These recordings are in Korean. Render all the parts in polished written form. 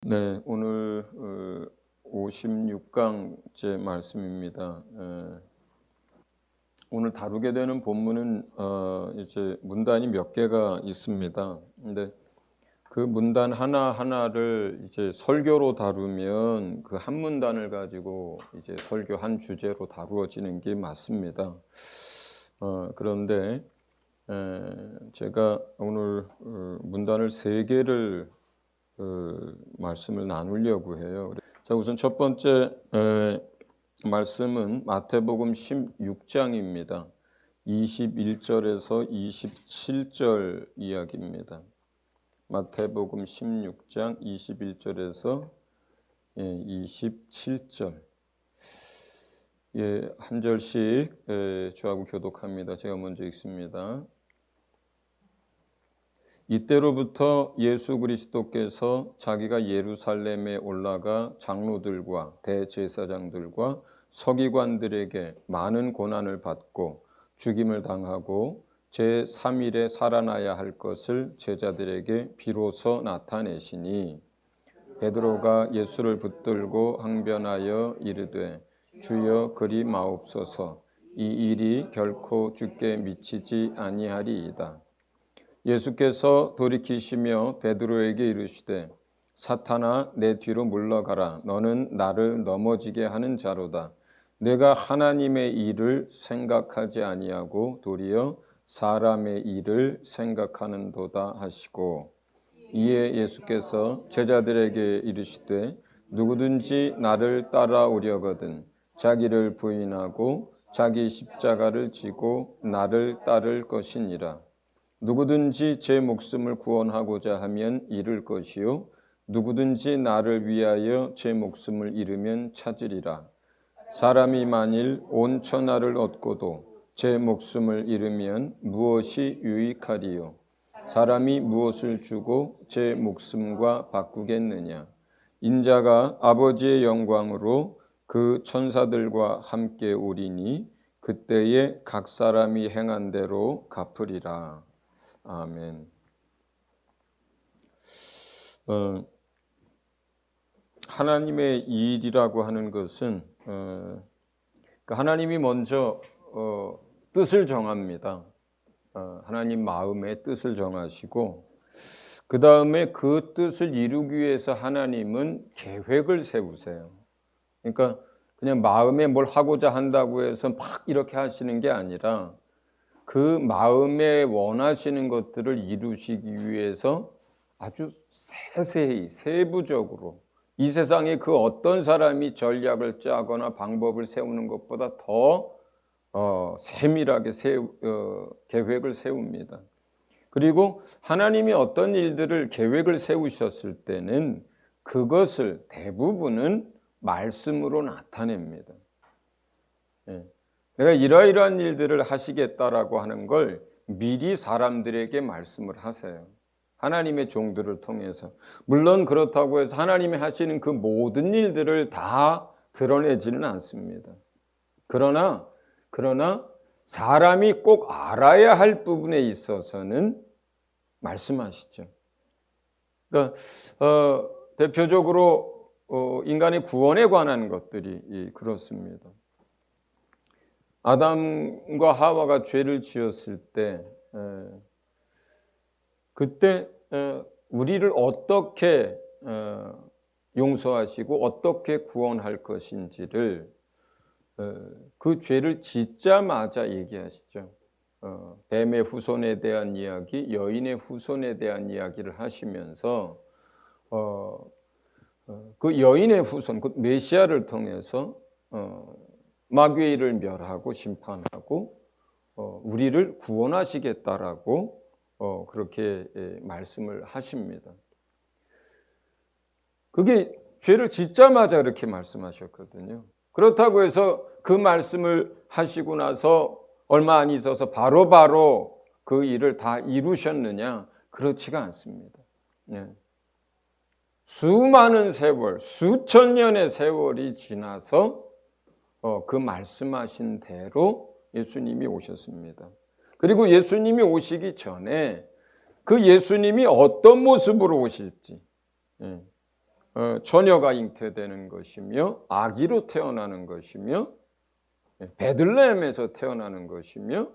네, 오늘 56강째 말씀입니다. 오늘 다루게 되는 본문은 이제 문단이 몇 개가 있습니다. 근데 그 문단 하나하나를 이제 설교로 다루면 그 한 문단을 가지고 이제 설교 한 주제로 다루어지는 게 맞습니다. 그런데 제가 오늘 문단을 세 개를 말씀을 나누려고 해요. 자, 우선 첫 번째 말씀은 마태복음 16장입니다. 21절에서 27절 이야기입니다. 마태복음 16장 21절에서 27절. 한 절씩 저하고 교독합니다. 제가 먼저 읽습니다. 이때로부터 예수 그리스도께서 자기가 예루살렘에 올라가 장로들과 대제사장들과 서기관들에게 많은 고난을 받고 죽임을 당하고 제3일에 살아나야 할 것을 제자들에게 비로소 나타내시니 베드로가 예수를 붙들고 항변하여 이르되 주여 그리 마옵소서 이 일이 결코 주께 미치지 아니하리이다. 예수께서 돌이키시며 베드로에게 이르시되 사탄아 내 뒤로 물러가라. 너는 나를 넘어지게 하는 자로다. 내가 하나님의 일을 생각하지 아니하고 도리어 사람의 일을 생각하는도다 하시고, 이에 예수께서 제자들에게 이르시되 누구든지 나를 따라오려거든 자기를 부인하고 자기 십자가를 지고 나를 따를 것이니라. 누구든지 제 목숨을 구원하고자 하면 잃을 것이요 누구든지 나를 위하여 제 목숨을 잃으면 찾으리라. 사람이 만일 온 천하를 얻고도 제 목숨을 잃으면 무엇이 유익하리요? 사람이 무엇을 주고 제 목숨과 바꾸겠느냐? 인자가 아버지의 영광으로 그 천사들과 함께 오리니 그때에 각 사람이 행한 대로 갚으리라. 아멘. 하나님의 일이라고 하는 것은 하나님이 먼저 뜻을 정합니다. 하나님 마음의 뜻을 정하시고 그 다음에 그 뜻을 이루기 위해서 하나님은 계획을 세우세요. 그러니까 그냥 마음에 뭘 하고자 한다고 해서 막 이렇게 하시는 게 아니라 그 마음에 원하시는 것들을 이루시기 위해서 아주 세세히 세부적으로 이 세상에 그 어떤 사람이 전략을 짜거나 방법을 세우는 것보다 더 세밀하게 계획을 세웁니다. 그리고 하나님이 어떤 일들을 계획을 세우셨을 때는 그것을 대부분은 말씀으로 나타냅니다. 내가 이러이러한 일들을 하시겠다라고 하는 걸 미리 사람들에게 말씀을 하세요. 하나님의 종들을 통해서. 물론 그렇다고 해서 하나님이 하시는 그 모든 일들을 다 드러내지는 않습니다. 그러나 사람이 꼭 알아야 할 부분에 있어서는 말씀하시죠. 그러니까 대표적으로 인간의 구원에 관한 것들이 그렇습니다. 아담과 하와가 죄를 지었을 때 그때 우리를 어떻게 용서하시고 어떻게 구원할 것인지를 그 죄를 짓자마자 얘기하시죠. 뱀의 후손에 대한 이야기, 여인의 후손에 대한 이야기를 하시면서 그 여인의 후손, 그 메시아를 통해서 마귀를 멸하고 심판하고 우리를 구원하시겠다라고 그렇게 말씀을 하십니다. 그게 죄를 짓자마자 그렇게 말씀하셨거든요. 그렇다고 해서 그 말씀을 하시고 나서 얼마 안 있어서 바로 그 일을 다 이루셨느냐? 그렇지가 않습니다. 수많은 세월, 수천 년의 세월이 지나서 그 말씀하신 대로 예수님이 오셨습니다. 그리고 예수님이 오시기 전에 그 예수님이 어떤 모습으로 오실지 처녀가 잉태되는 것이며 아기로 태어나는 것이며 베들레헴에서 태어나는 것이며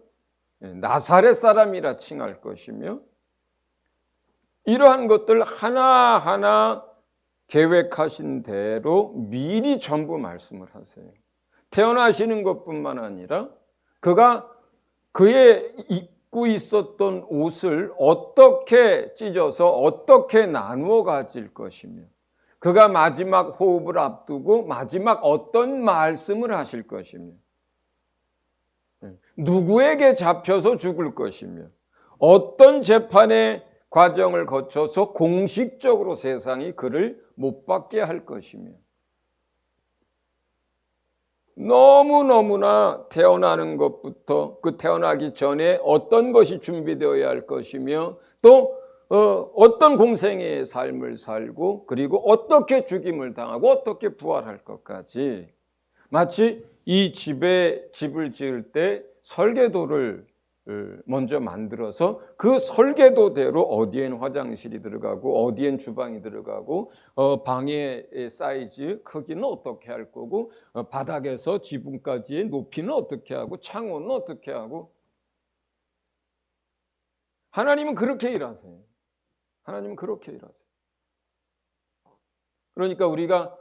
나사렛 사람이라 칭할 것이며 이러한 것들 하나하나 계획하신 대로 미리 전부 말씀을 하세요. 태어나시는 것뿐만 아니라 그가 그의 입고 있었던 옷을 어떻게 찢어서 어떻게 나누어 가질 것이며 그가 마지막 호흡을 앞두고 마지막 어떤 말씀을 하실 것이며 누구에게 잡혀서 죽을 것이며 어떤 재판의 과정을 거쳐서 공식적으로 세상이 그를 못 받게 할 것이며 너무너무나 태어나는 것부터 그 태어나기 전에 어떤 것이 준비되어야 할 것이며 또 어떤 공생애의 삶을 살고 그리고 어떻게 죽임을 당하고 어떻게 부활할 것까지 마치 이 집을 지을 때 설계도를 먼저 만들어서 그 설계도대로 어디엔 화장실이 들어가고 어디엔 주방이 들어가고 방의 사이즈 크기는 어떻게 할 거고 바닥에서 지붕까지의 높이는 어떻게 하고 창호는 어떻게 하고 하나님은 그렇게 일하세요. 하나님은 그렇게 일하세요. 그러니까 우리가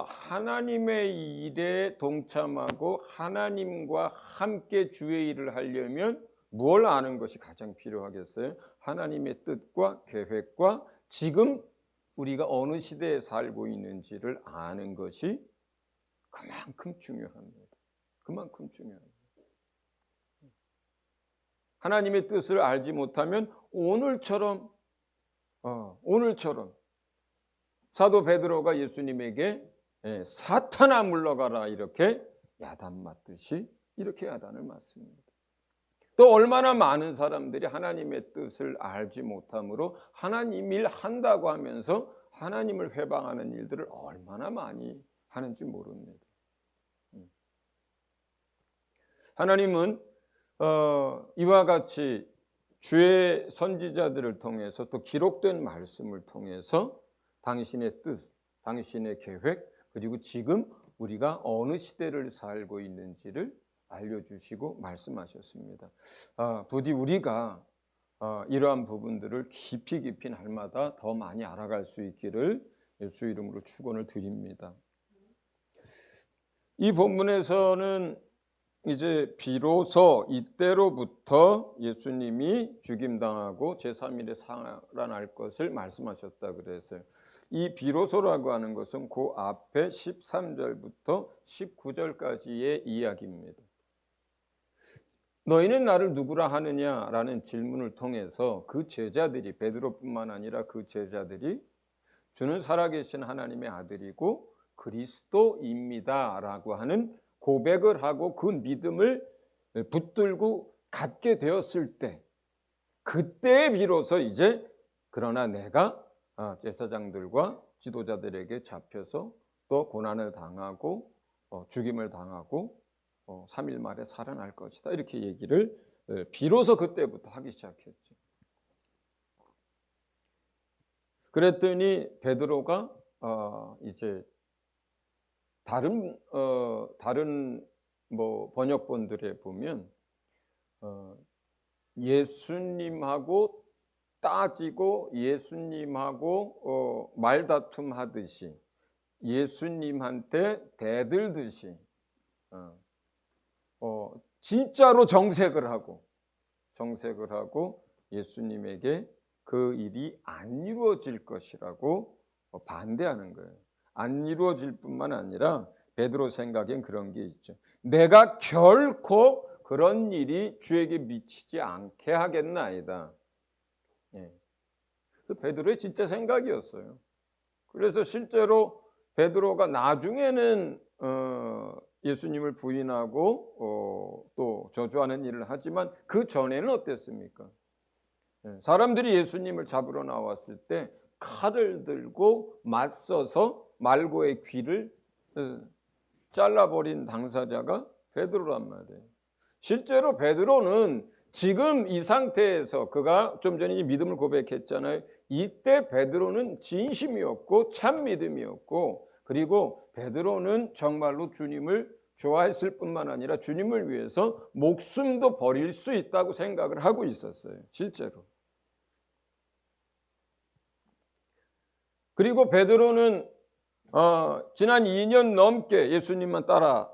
하나님의 일에 동참하고 하나님과 함께 주의 일을 하려면 무엇을 아는 것이 가장 필요하겠어요? 하나님의 뜻과 계획과 지금 우리가 어느 시대에 살고 있는지를 아는 것이 그만큼 중요합니다. 그만큼 중요합니다. 하나님의 뜻을 알지 못하면 오늘처럼 사도 베드로가 예수님에게 사탄아 물러가라 이렇게 야단 맞듯이 이렇게 야단을 맞습니다. 또 얼마나 많은 사람들이 하나님의 뜻을 알지 못함으로 하나님 일 한다고 하면서 하나님을 회방하는 일들을 얼마나 많이 하는지 모릅니다. 하나님은 이와 같이 주의 선지자들을 통해서 또 기록된 말씀을 통해서 당신의 뜻, 당신의 계획, 그리고 지금 우리가 어느 시대를 살고 있는지를 알려주시고 말씀하셨습니다. 부디 우리가 이러한 부분들을 깊이 날마다 더 많이 알아갈 수 있기를 예수 이름으로 축원을 드립니다. 이 본문에서는 이제 비로소 이때로부터 예수님이 죽임당하고 제3일에 살아날 것을 말씀하셨다 그랬어요. 이 비로소라고 하는 것은 그 앞에 13절부터 19절까지의 이야기입니다. 너희는 나를 누구라 하느냐라는 질문을 통해서 그 제자들이 베드로뿐만 아니라 그 제자들이 주는 살아계신 하나님의 아들이고 그리스도입니다라고 하는 고백을 하고 그 믿음을 붙들고 갖게 되었을 때 그때 비로소 이제 그러나 내가 제사장들과 지도자들에게 잡혀서 또 고난을 당하고 죽임을 당하고 3일 만에 살아날 것이다 이렇게 얘기를 비로소 그때부터 하기 시작했죠. 그랬더니 베드로가 이제 다른 번역본들에 보면 예수님하고 따지고 예수님하고 말다툼하듯이 예수님한테 대들듯이 진짜로 정색을 하고 예수님에게 그 일이 안 이루어질 것이라고 반대하는 거예요. 안 이루어질 뿐만 아니라 베드로 생각엔 그런 게 있죠. 내가 결코 그런 일이 주에게 미치지 않게 하겠나이다. 그 베드로의 진짜 생각이었어요. 그래서 실제로 베드로가 나중에는 예수님을 부인하고 또 저주하는 일을 하지만 그 전에는 어땠습니까? 사람들이 예수님을 잡으러 나왔을 때 칼을 들고 맞서서 말고의 귀를 잘라버린 당사자가 베드로란 말이에요. 실제로 베드로는 지금 이 상태에서 그가 좀 전에 믿음을 고백했잖아요. 이때 베드로는 진심이었고 참 믿음이었고, 그리고 베드로는 정말로 주님을 좋아했을 뿐만 아니라 주님을 위해서 목숨도 버릴 수 있다고 생각을 하고 있었어요, 실제로. 그리고 베드로는 지난 2년 넘게 예수님만 따라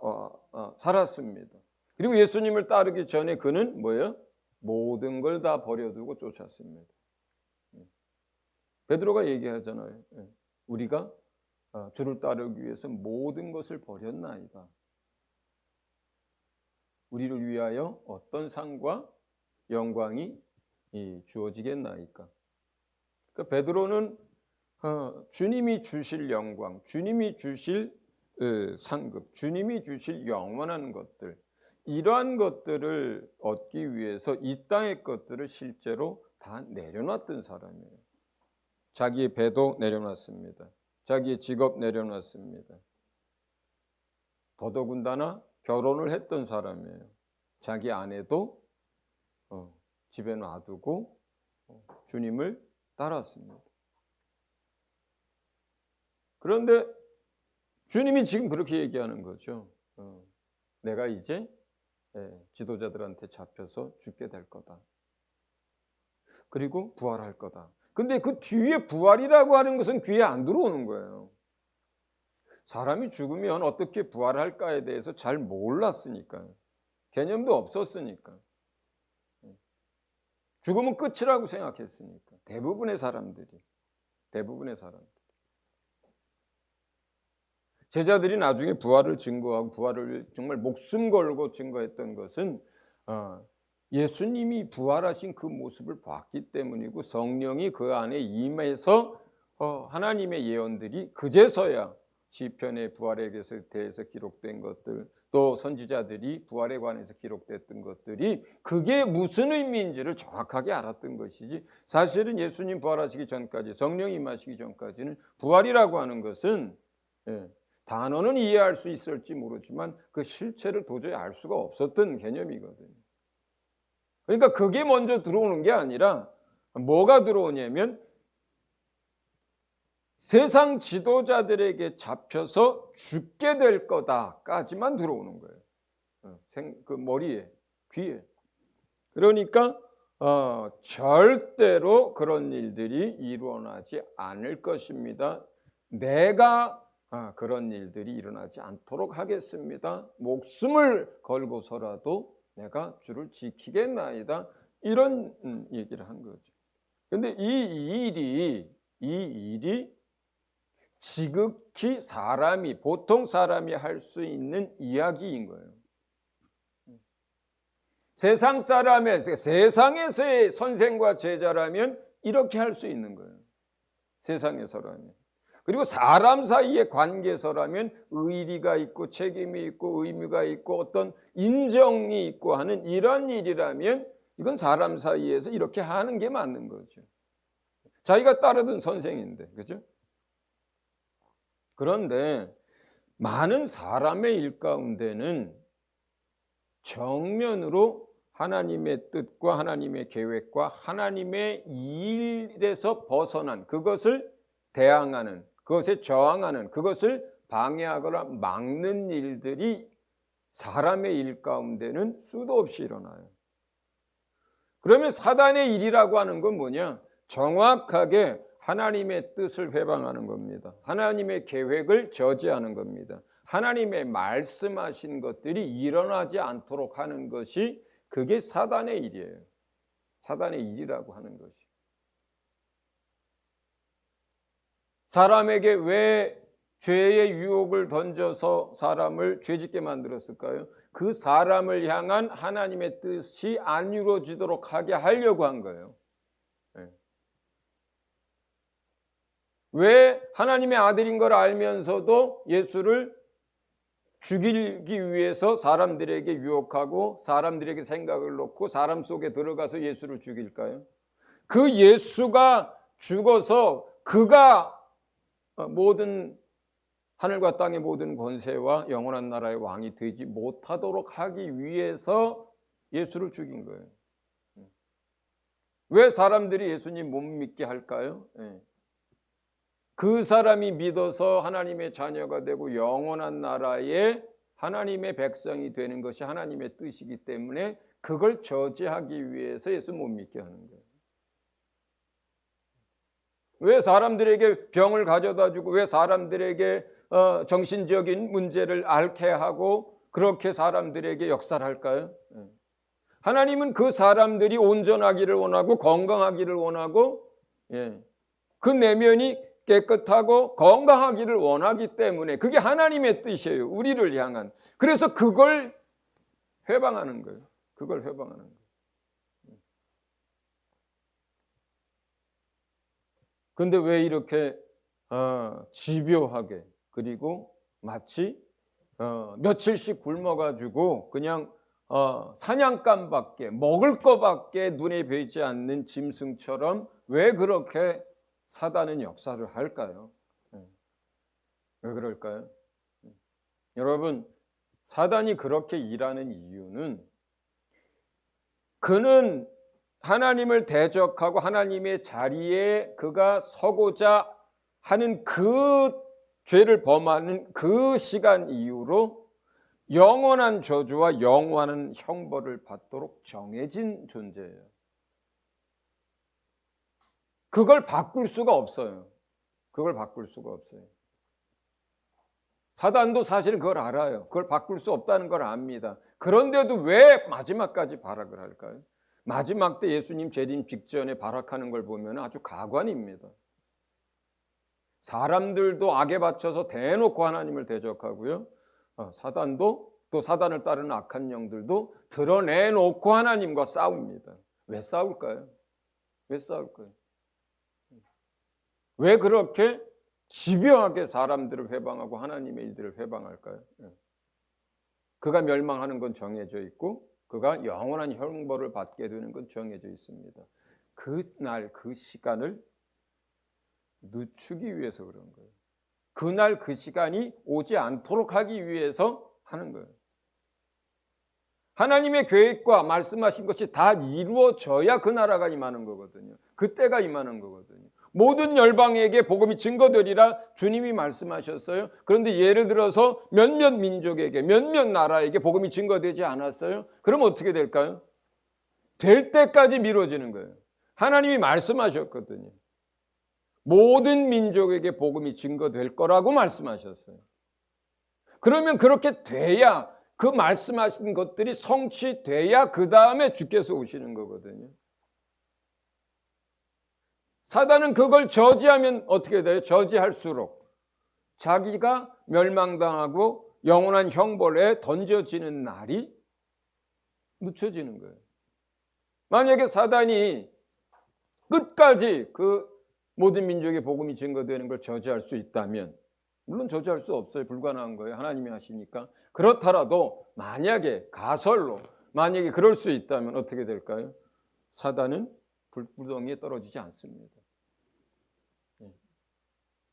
살았습니다. 그리고 예수님을 따르기 전에 그는 뭐예요? 모든 걸 다 버려두고 쫓았습니다. 베드로가 얘기하잖아요. 우리가 주를 따르기 위해서 모든 것을 버렸나이다. 우리를 위하여 어떤 상과 영광이 주어지겠나이까. 그러니까 베드로는 주님이 주실 영광, 주님이 주실 상급, 주님이 주실 영원한 것들, 이러한 것들을 얻기 위해서 이 땅의 것들을 실제로 다 내려놨던 사람이에요. 자기의 배도 내려놨습니다. 자기의 직업 내려놨습니다. 더더군다나 결혼을 했던 사람이에요. 자기 아내도 집에 놔두고 주님을 따랐습니다. 그런데 주님이 지금 그렇게 얘기하는 거죠. 내가 이제 지도자들한테 잡혀서 죽게 될 거다. 그리고 부활할 거다. 근데 그 뒤에 부활이라고 하는 것은 귀에 안 들어오는 거예요. 사람이 죽으면 어떻게 부활할까에 대해서 잘 몰랐으니까요. 개념도 없었으니까. 죽으면 끝이라고 생각했으니까. 대부분의 사람들이. 제자들이 나중에 부활을 증거하고 부활을 정말 목숨 걸고 증거했던 것은 예수님이 부활하신 그 모습을 봤기 때문이고, 성령이 그 안에 임해서 하나님의 예언들이 그제서야 시편의 부활에 대해서 기록된 것들, 또 선지자들이 부활에 관해서 기록됐던 것들이 그게 무슨 의미인지를 정확하게 알았던 것이지, 사실은 예수님 부활하시기 전까지, 성령이 임하시기 전까지는 부활이라고 하는 것은 단어는 이해할 수 있을지 모르지만 그 실체를 도저히 알 수가 없었던 개념이거든요. 그러니까 그게 먼저 들어오는 게 아니라 뭐가 들어오냐면 세상 지도자들에게 잡혀서 죽게 될 거다까지만 들어오는 거예요. 그 머리에, 귀에. 그러니까 절대로 그런 일들이 일어나지 않을 것입니다. 내가 그런 일들이 일어나지 않도록 하겠습니다. 목숨을 걸고서라도 내가 주를 지키겠나이다. 이런 얘기를 한 거죠. 그런데 이 일이 지극히 보통 사람이 할 수 있는 이야기인 거예요. 세상에서의 선생과 제자라면 이렇게 할 수 있는 거예요. 세상에서라면. 그리고 사람 사이의 관계에서라면 의리가 있고 책임이 있고 의무가 있고 어떤 인정이 있고 하는 이런 일이라면 이건 사람 사이에서 이렇게 하는 게 맞는 거죠. 자기가 따르던 선생인데, 그죠? 그런데 많은 사람의 일 가운데는 정면으로 하나님의 뜻과 하나님의 계획과 하나님의 일에서 벗어난, 그것을 대항하는, 그것에 저항하는, 그것을 방해하거나 막는 일들이 사람의 일 가운데는 수도 없이 일어나요. 그러면 사단의 일이라고 하는 건 뭐냐? 정확하게 하나님의 뜻을 회방하는 겁니다. 하나님의 계획을 저지하는 겁니다. 하나님의 말씀하신 것들이 일어나지 않도록 하는 것이, 그게 사단의 일이에요. 사단의 일이라고 하는 것이. 사람에게 왜 죄의 유혹을 던져서 사람을 죄짓게 만들었을까요? 그 사람을 향한 하나님의 뜻이 안 이루어지도록 하게 하려고 한 거예요. 왜 하나님의 아들인 걸 알면서도 예수를 죽이기 위해서 사람들에게 유혹하고 사람들에게 생각을 놓고 사람 속에 들어가서 예수를 죽일까요? 그 예수가 죽어서 그가 모든 하늘과 땅의 모든 권세와 영원한 나라의 왕이 되지 못하도록 하기 위해서 예수를 죽인 거예요. 왜 사람들이 예수님 못 믿게 할까요? 예. 그 사람이 믿어서 하나님의 자녀가 되고 영원한 나라에 하나님의 백성이 되는 것이 하나님의 뜻이기 때문에 그걸 저지하기 위해서 예수 못 믿게 하는 거예요. 왜 사람들에게 병을 가져다 주고 왜 사람들에게 정신적인 문제를 앓게 하고 그렇게 사람들에게 역사를 할까요? 하나님은 그 사람들이 온전하기를 원하고 건강하기를 원하고 그 내면이 깨끗하고 건강하기를 원하기 때문에 그게 하나님의 뜻이에요. 우리를 향한. 그래서 그걸 회방하는 거예요. 그걸 회방하는 거예요. 그런데 왜 이렇게 집요하게 그리고 마치 며칠씩 굶어가지고 그냥 사냥감밖에 먹을 거밖에 눈에 보이지 않는 짐승처럼 왜 그렇게 사단은 역사를 할까요? 왜 그럴까요? 여러분, 사단이 그렇게 일하는 이유는 그는 하나님을 대적하고 하나님의 자리에 그가 서고자 하는 그 죄를 범하는 그 시간 이후로 영원한 저주와 영원한 형벌을 받도록 정해진 존재예요. 그걸 바꿀 수가 없어요. 그걸 바꿀 수가 없어요. 사단도 사실 그걸 알아요. 그걸 바꿀 수 없다는 걸 압니다. 그런데도 왜 마지막까지 발악을 할까요? 마지막 때 예수님 재림 직전에 발악하는 걸 보면 아주 가관입니다. 사람들도 악에 받쳐서 대놓고 하나님을 대적하고요. 사단도 또 사단을 따르는 악한 영들도 드러내놓고 하나님과 싸웁니다. 왜 싸울까요? 왜 싸울까요? 왜 그렇게 집요하게 사람들을 회방하고 하나님의 일들을 회방할까요? 그가 멸망하는 건 정해져 있고 그가 영원한 형벌을 받게 되는 건 정해져 있습니다. 그날 그 시간을 늦추기 위해서 그런 거예요. 그날 그 시간이 오지 않도록 하기 위해서 하는 거예요. 하나님의 계획과 말씀하신 것이 다 이루어져야 그 나라가 임하는 거거든요. 그때가 임하는 거거든요. 모든 열방에게 복음이 증거되리라 주님이 말씀하셨어요. 그런데 예를 들어서 몇몇 민족에게 몇몇 나라에게 복음이 증거되지 않았어요. 그럼 어떻게 될까요? 될 때까지 미뤄지는 거예요. 하나님이 말씀하셨거든요. 모든 민족에게 복음이 증거될 거라고 말씀하셨어요. 그러면 그렇게 돼야 그 말씀하신 것들이 성취돼야 그 다음에 주께서 오시는 거거든요. 사단은 그걸 저지하면 어떻게 돼요? 저지할수록 자기가 멸망당하고 영원한 형벌에 던져지는 날이 늦춰지는 거예요. 만약에 사단이 끝까지 그 모든 민족의 복음이 증거되는 걸 저지할 수 있다면, 물론 저지할 수 없어요. 불가능한 거예요. 하나님이 하시니까. 그렇더라도 만약에 가설로 만약에 그럴 수 있다면 어떻게 될까요? 사단은 불구덩이에 떨어지지 않습니다.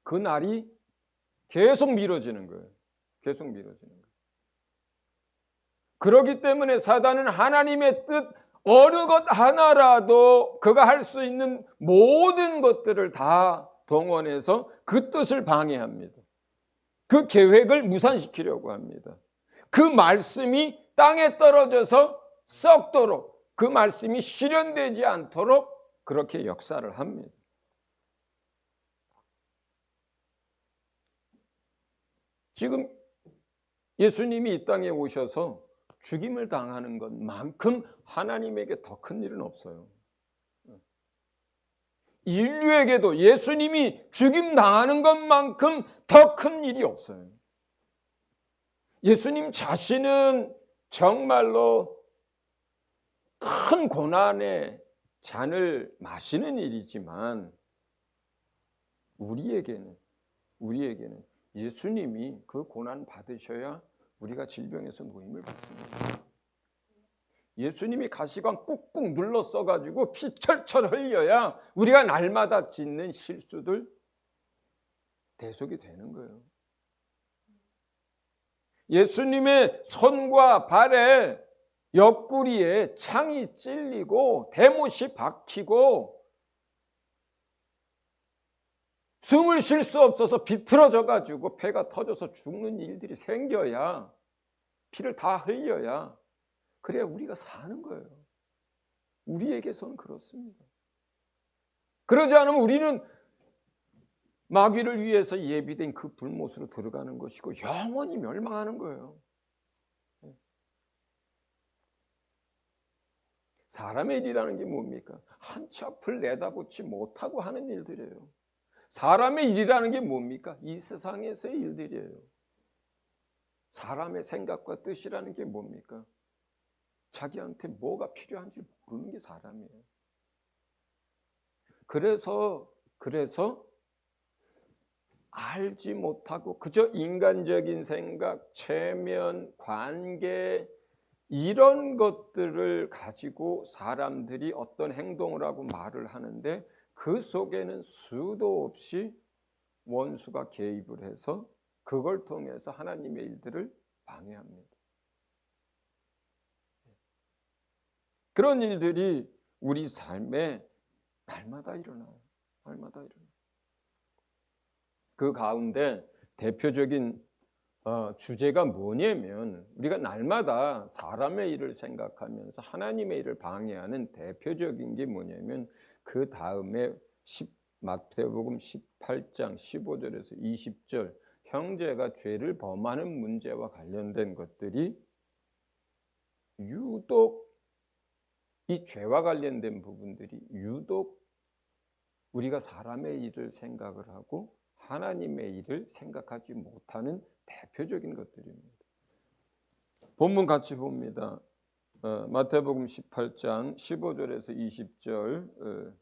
그 날이 계속 미뤄지는 거예요. 계속 미뤄지는 거예요. 그렇기 때문에 사단은 하나님의 뜻 어느 것 하나라도 그가 할 수 있는 모든 것들을 다 동원해서 그 뜻을 방해합니다. 그 계획을 무산시키려고 합니다. 그 말씀이 땅에 떨어져서 썩도록 그 말씀이 실현되지 않도록 그렇게 역사를 합니다. 지금 예수님이 이 땅에 오셔서 죽임을 당하는 것만큼 하나님에게 더 큰 일은 없어요. 인류에게도 예수님이 죽임 당하는 것만큼 더 큰 일이 없어요. 예수님 자신은 정말로 큰 고난의 잔을 마시는 일이지만 우리에게는 예수님이 그 고난 받으셔야 우리가 질병에서 노임을 받습니다. 예수님이 가시관 꾹꾹 눌러 써가지고 피 철철 흘려야 우리가 날마다 짓는 실수들 대속이 되는 거예요. 예수님의 손과 발에 옆구리에 창이 찔리고 대못이 박히고 숨을 쉴 수 없어서 비틀어져 가지고 폐가 터져서 죽는 일들이 생겨야, 피를 다 흘려야, 그래야 우리가 사는 거예요. 우리에게서는 그렇습니다. 그러지 않으면 우리는 마귀를 위해서 예비된 그 불못으로 들어가는 것이고 영원히 멸망하는 거예요. 사람의 일이라는 게 뭡니까? 한 치 앞을 내다보지 못하고 하는 일들이에요. 사람의 일이라는 게 뭡니까? 이 세상에서의 일들이에요. 사람의 생각과 뜻이라는 게 뭡니까? 자기한테 뭐가 필요한지 모르는 게 사람이에요. 그래서 알지 못하고 그저 인간적인 생각, 체면, 관계 이런 것들을 가지고 사람들이 어떤 행동을 하고 말을 하는데 그 속에는 수도 없이 원수가 개입을 해서 그걸 통해서 하나님의 일들을 방해합니다. 그런 일들이 우리 삶에 날마다 일어나요. 날마다 일어나요. 그 가운데 대표적인 주제가 뭐냐면 우리가 날마다 사람의 일을 생각하면서 하나님의 일을 방해하는 대표적인 게 뭐냐면 그 다음에 마태복음 18장 15절에서 20절 형제가 죄를 범하는 문제와 관련된 것들이 유독 이 죄와 관련된 부분들이 유독 우리가 사람의 일을 생각을 하고 하나님의 일을 생각하지 못하는 대표적인 것들입니다. 본문 같이 봅니다. 마태복음 18장 15절에서 20절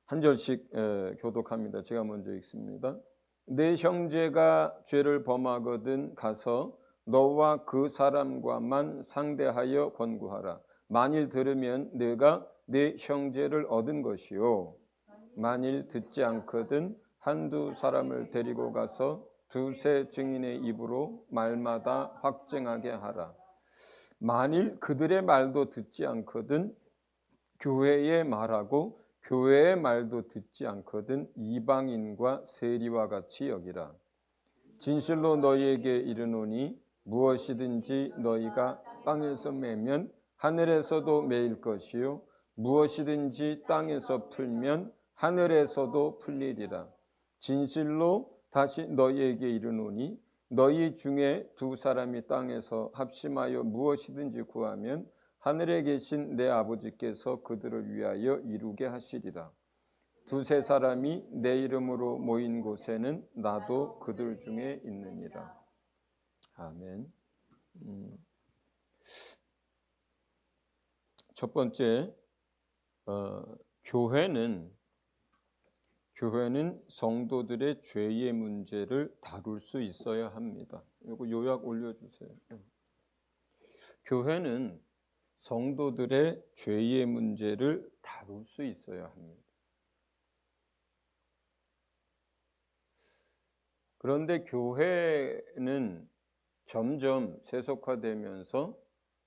한 절씩 교독합니다. 제가 먼저 읽습니다. 내 형제가 죄를 범하거든 가서 너와 그 사람과만 상대하여 권고하라. 만일 들으면 네가 내 형제를 얻은 것이요 만일 듣지 않거든 한두 사람을 데리고 가서 두세 증인의 입으로 말마다 확증하게 하라. 만일 그들의 말도 듣지 않거든 교회의 말하고 교회의 말도 듣지 않거든 이방인과 세리와 같이 여기라. 진실로 너희에게 이르노니 무엇이든지 너희가 땅에서 매면 하늘에서도 매일 것이요 무엇이든지 땅에서 풀면 하늘에서도 풀리리라. 진실로 다시 너희에게 이르노니 너희 중에 두 사람이 땅에서 합심하여 무엇이든지 구하면 하늘에 계신 내 아버지께서 그들을 위하여 이루게 하시리라. 두세 사람이 내 이름으로 모인 곳에는 나도 그들 중에 있느니라. 아멘. 첫 번째, 교회는 성도들의 죄의 문제를 다룰 수 있어야 합니다. 이거 요약 올려주세요. 교회는 성도들의 죄의 문제를 다룰 수 있어야 합니다. 그런데 교회는 점점 세속화되면서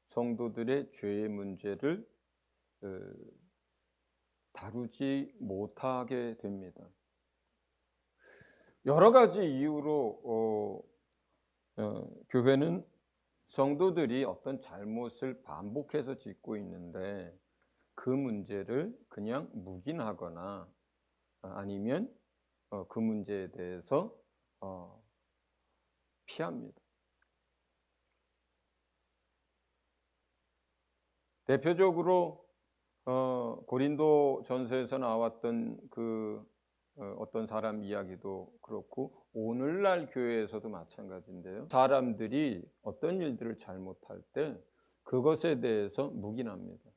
성도들의 죄의 문제를 다루지 못하게 됩니다. 여러 가지 이유로 교회는 성도들이 어떤 잘못을 반복해서 짓고 있는데 그 문제를 그냥 묵인하거나 아니면 그 문제에 대해서 피합니다. 대표적으로 고린도 전서에서 나왔던 그 어떤 사람 이야기도 그렇고 오늘날 교회에서도 마찬가지인데요. 사람들이 어떤 일들을 잘못할 때 그것에 대해서 묵인합니다.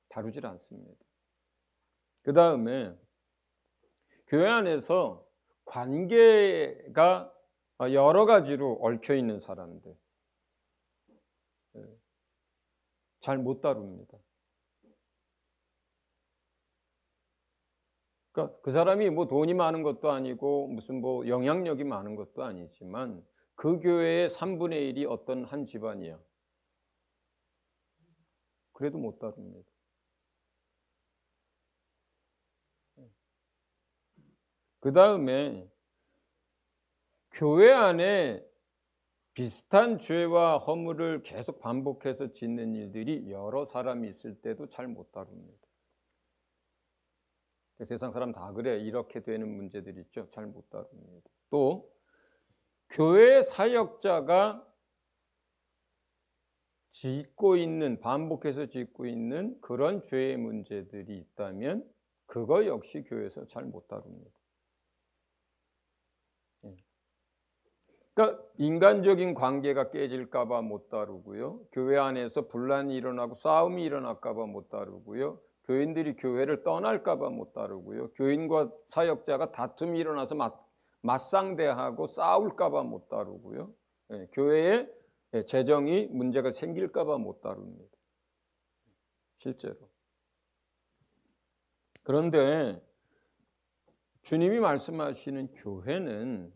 다루질 않습니다. 그 다음에 교회 안에서 관계가 여러 가지로 얽혀 있는 사람들 잘 못 다룹니다. 그러니까 그 사람이 뭐 돈이 많은 것도 아니고 무슨 뭐 영향력이 많은 것도 아니지만 그 교회의 3분의 1이 어떤 한 집안이야. 그래도 못 다룹니다. 그 다음에 교회 안에 비슷한 죄와 허물을 계속 반복해서 짓는 일들이 여러 사람이 있을 때도 잘 못 다룹니다. 세상 사람 다 그래. 이렇게 되는 문제들이 있죠. 잘 못 다룹니다. 또 교회 사역자가 짓고 있는, 반복해서 짓고 있는 그런 죄의 문제들이 있다면 그거 역시 교회에서 잘 못 다룹니다. 그러니까 인간적인 관계가 깨질까 봐 못 다루고요. 교회 안에서 분란이 일어나고 싸움이 일어날까 봐 못 다루고요. 교인들이 교회를 떠날까 봐 못 다루고요. 교인과 사역자가 다툼이 일어나서 맞상대하고 싸울까 봐 못 다루고요. 교회에 재정이 문제가 생길까 봐 못 다룹니다. 실제로. 그런데 주님이 말씀하시는 교회는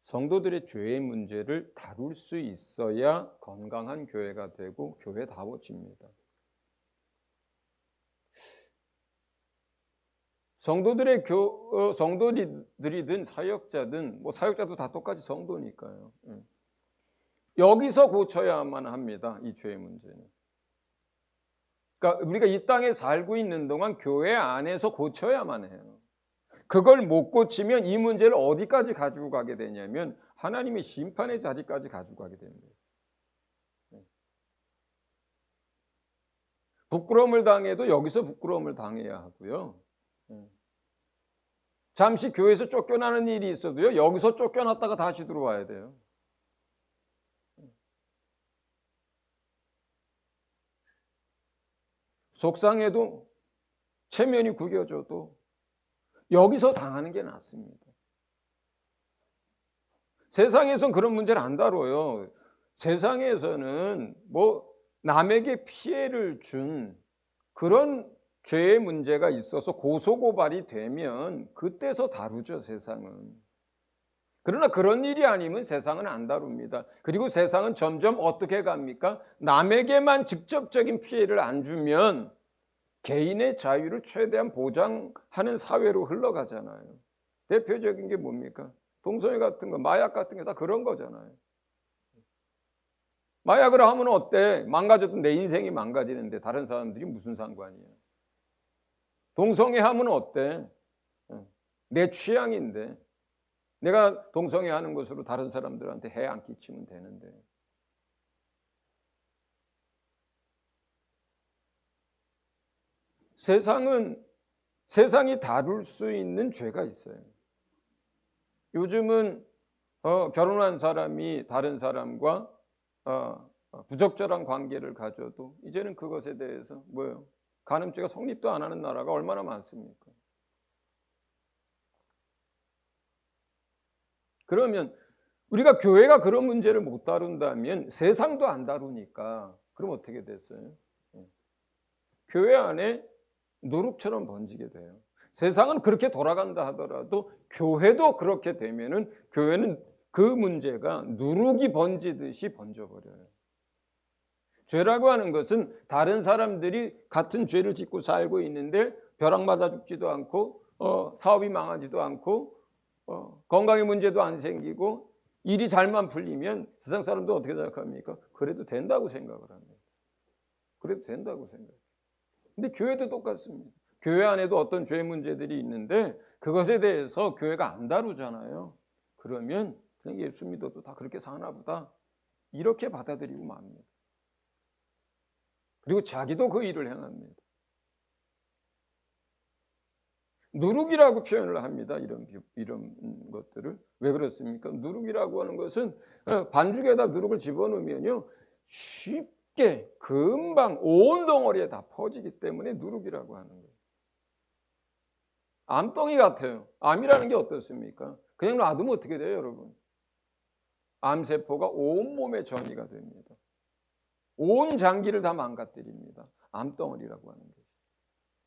성도들의 죄의 문제를 다룰 수 있어야 건강한 교회가 되고 교회다워집니다. 성도들이든 사역자든, 뭐 사역자도 다 똑같이 성도니까요. 여기서 고쳐야만 합니다. 이 죄의 문제는. 그러니까 우리가 이 땅에 살고 있는 동안 교회 안에서 고쳐야만 해요. 그걸 못 고치면 이 문제를 어디까지 가지고 가게 되냐면 하나님의 심판의 자리까지 가지고 가게 됩니다. 부끄러움을 당해도 여기서 부끄러움을 당해야 하고요. 잠시 교회에서 쫓겨나는 일이 있어도요, 여기서 쫓겨났다가 다시 들어와야 돼요. 속상해도 체면이 구겨져도 여기서 당하는 게 낫습니다. 세상에선 그런 문제를 안 다뤄요. 세상에서는 뭐 남에게 피해를 준 그런 죄의 문제가 있어서 고소고발이 되면 그때서 다루죠, 세상은. 그러나 그런 일이 아니면 세상은 안 다룹니다. 그리고 세상은 점점 어떻게 갑니까? 남에게만 직접적인 피해를 안 주면 개인의 자유를 최대한 보장하는 사회로 흘러가잖아요. 대표적인 게 뭡니까? 동성애 같은 거, 마약 같은 게 다 그런 거잖아요. 마약을 하면 어때? 망가져도 내 인생이 망가지는데 다른 사람들이 무슨 상관이야? 동성애 하면 어때? 내 취향인데 내가 동성애 하는 것으로 다른 사람들한테 해 안 끼치면 되는데. 세상이 다룰 수 있는 죄가 있어요. 요즘은 결혼한 사람이 다른 사람과 부적절한 관계를 가져도 이제는 그것에 대해서 뭐예요? 간음죄가 성립도 안 하는 나라가 얼마나 많습니까? 그러면 우리가 교회가 그런 문제를 못 다룬다면 세상도 안 다루니까 그럼 어떻게 됐어요? 교회 안에 누룩처럼 번지게 돼요. 세상은 그렇게 돌아간다 하더라도 교회도 그렇게 되면은 교회는 그 문제가 누룩이 번지듯이 번져버려요. 죄라고 하는 것은 다른 사람들이 같은 죄를 짓고 살고 있는데 벼락 맞아 죽지도 않고 사업이 망하지도 않고 건강에 문제도 안 생기고 일이 잘만 풀리면 세상 사람도 어떻게 생각합니까? 그래도 된다고 생각을 합니다. 그래도 된다고 생각해요. 근데 교회도 똑같습니다. 교회 안에도 어떤 죄 문제들이 있는데 그것에 대해서 교회가 안 다루잖아요. 그러면 그냥 예수 믿어도 다 그렇게 사나 보다 이렇게 받아들이고 맙니다. 그리고 자기도 그 일을 행합니다. 누룩이라고 표현을 합니다. 이런 것들을. 왜 그렇습니까? 누룩이라고 하는 것은 반죽에다 누룩을 집어넣으면요 쉽게 금방 온 덩어리에 다 퍼지기 때문에 누룩이라고 하는 거예요. 암덩이 같아요. 암이라는 게 어떻습니까? 그냥 놔두면 어떻게 돼요, 여러분? 암세포가 온몸에 전이가 됩니다. 온 장기를 다 망가뜨립니다. 암덩어리라고 하는 거예요.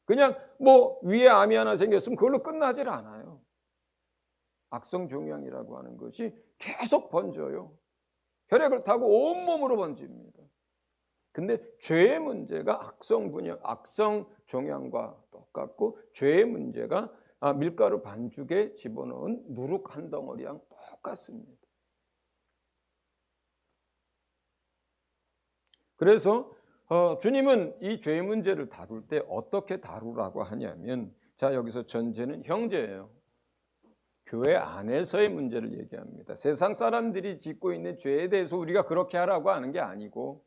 그냥 뭐 위에 암이 하나 생겼으면 그걸로 끝나질 않아요. 악성종양이라고 하는 것이 계속 번져요. 혈액을 타고 온몸으로 번집니다. 근데 죄의 문제가 악성 종양과 똑같고, 죄의 문제가 밀가루 반죽에 집어넣은 누룩 한 덩어리랑 똑같습니다. 그래서 주님은 이 죄의 문제를 다룰 때 어떻게 다루라고 하냐면, 자, 여기서 전제는 형제예요. 교회 안에서의 문제를 얘기합니다. 세상 사람들이 짓고 있는 죄에 대해서 우리가 그렇게 하라고 하는 게 아니고,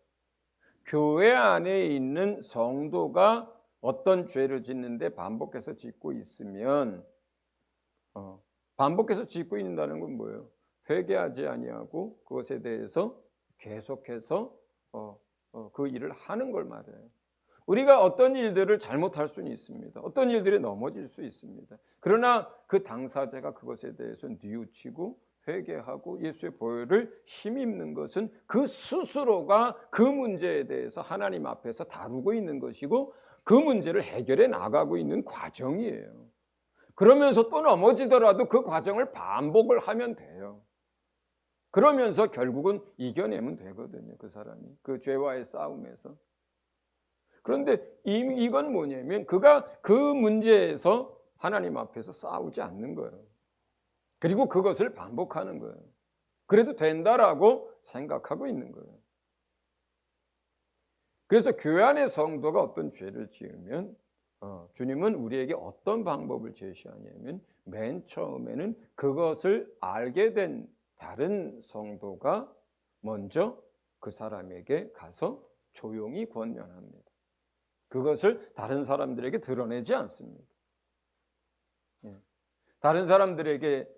교회 안에 있는 성도가 어떤 죄를 짓는데 반복해서 짓고 있으면, 반복해서 짓고 있다는 건 뭐예요? 회개하지 아니하고 그것에 대해서 계속해서 그 일을 하는 걸 말해요. 우리가 어떤 일들을 잘못할 수는 있습니다. 어떤 일들이 넘어질 수 있습니다. 그러나 그 당사자가 그것에 대해서 뉘우치고 회개하고 예수의 보혈을 힘입는 것은 그 스스로가 그 문제에 대해서 하나님 앞에서 다루고 있는 것이고, 그 문제를 해결해 나가고 있는 과정이에요. 그러면서 또 넘어지더라도 그 과정을 반복을 하면 돼요. 그러면서 결국은 이겨내면 되거든요. 그 사람이 그 죄와의 싸움에서. 그런데 이건 뭐냐면, 그가 그 문제에서 하나님 앞에서 싸우지 않는 거예요. 그리고 그것을 반복하는 거예요. 그래도 된다라고 생각하고 있는 거예요. 그래서 교회 안의 성도가 어떤 죄를 지으면 주님은 우리에게 어떤 방법을 제시하냐면, 맨 처음에는 그것을 알게 된 다른 성도가 먼저 그 사람에게 가서 조용히 권면합니다. 그것을 다른 사람들에게 드러내지 않습니다. 다른 사람들에게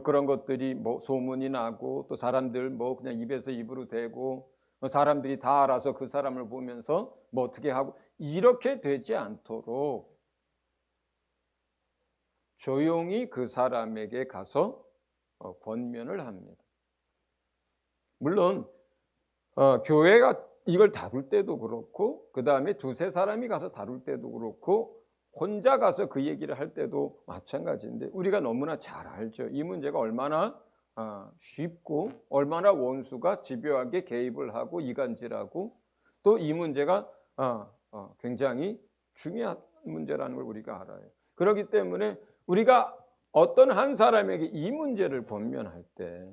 그런 것들이 뭐 소문이 나고, 또 사람들 뭐 그냥 입에서 입으로 대고, 사람들이 다 알아서 그 사람을 보면서 뭐 어떻게 하고, 이렇게 되지 않도록 조용히 그 사람에게 가서 권면을 합니다. 물론 교회가 이걸 다룰 때도 그렇고, 그 다음에 두세 사람이 가서 다룰 때도 그렇고, 혼자 가서 그 얘기를 할 때도 마찬가지인데, 우리가 너무나 잘 알죠. 이 문제가 얼마나 쉽고, 얼마나 원수가 집요하게 개입을 하고 이간질하고, 또 이 문제가 굉장히 중요한 문제라는 걸 우리가 알아요. 그렇기 때문에 우리가 어떤 한 사람에게 이 문제를 권면할 때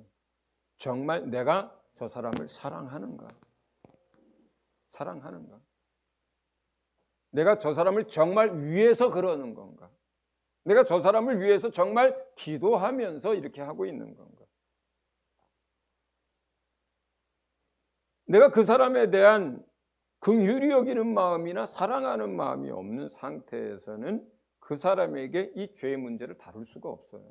정말 내가 저 사람을 사랑하는가? 내가 저 사람을 정말 위해서 그러는 건가? 내가 저 사람을 위해서 정말 기도하면서 이렇게 하고 있는 건가? 내가 그 사람에 대한 긍휼히 여기는 마음이나 사랑하는 마음이 없는 상태에서는 그 사람에게 이 죄의 문제를 다룰 수가 없어요.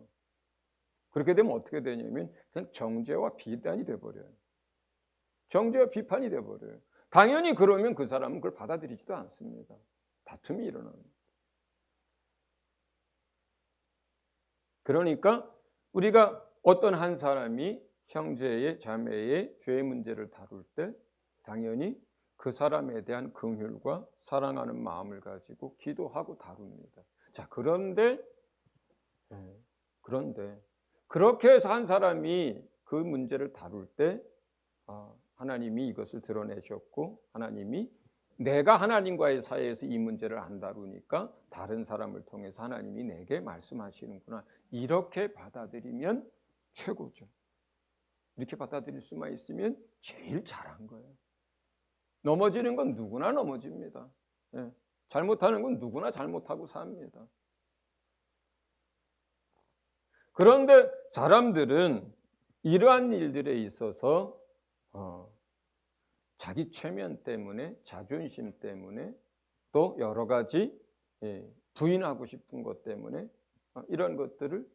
그렇게 되면 어떻게 되냐면 그냥 정죄와 비단이 돼버려요. 정죄와 비판이 돼버려요. 당연히 그러면 그 사람은 그걸 받아들이지도 않습니다. 다툼이 일어납니다. 그러니까 우리가 어떤 한 사람이 형제의 자매의 죄의 문제를 다룰 때 당연히 그 사람에 대한 긍휼과 사랑하는 마음을 가지고 기도하고 다룹니다. 자, 그런데 그렇게 해서 한 사람이 그 문제를 다룰 때 하나님이 이것을 드러내셨고, 하나님이 내가 하나님과의 사이에서 이 문제를 안 다루니까 다른 사람을 통해서 하나님이 내게 말씀하시는구나, 이렇게 받아들이면 최고죠. 이렇게 받아들일 수만 있으면 제일 잘한 거예요. 넘어지는 건 누구나 넘어집니다. 잘못하는 건 누구나 잘못하고 삽니다. 그런데 사람들은 이러한 일들에 있어서 자기 체면 때문에, 자존심 때문에, 또 여러 가지 부인하고 싶은 것 때문에 이런 것들을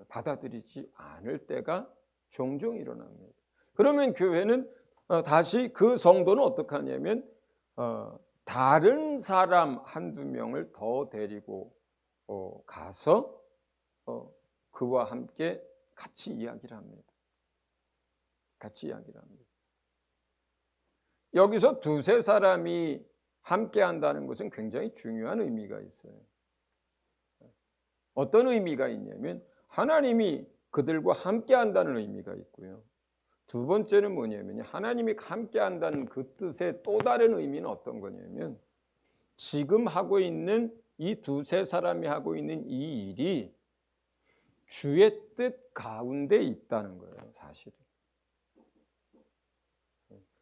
받아들이지 않을 때가 종종 일어납니다. 그러면 교회는 다시 그 성도는 어떻게 하냐면 다른 사람 한두 명을 더 데리고 가서 그와 함께 같이 이야기를 합니다. 여기서 두세 사람이 함께 한다는 것은 굉장히 중요한 의미가 있어요. 어떤 의미가 있냐면 하나님이 그들과 함께 한다는 의미가 있고요. 두 번째는 뭐냐면요. 하나님이 함께 한다는 그 뜻의 또 다른 의미는 어떤 거냐면 지금 하고 있는 이 두세 사람이 하고 있는 이 일이 주의 뜻 가운데 있다는 거예요, 사실은.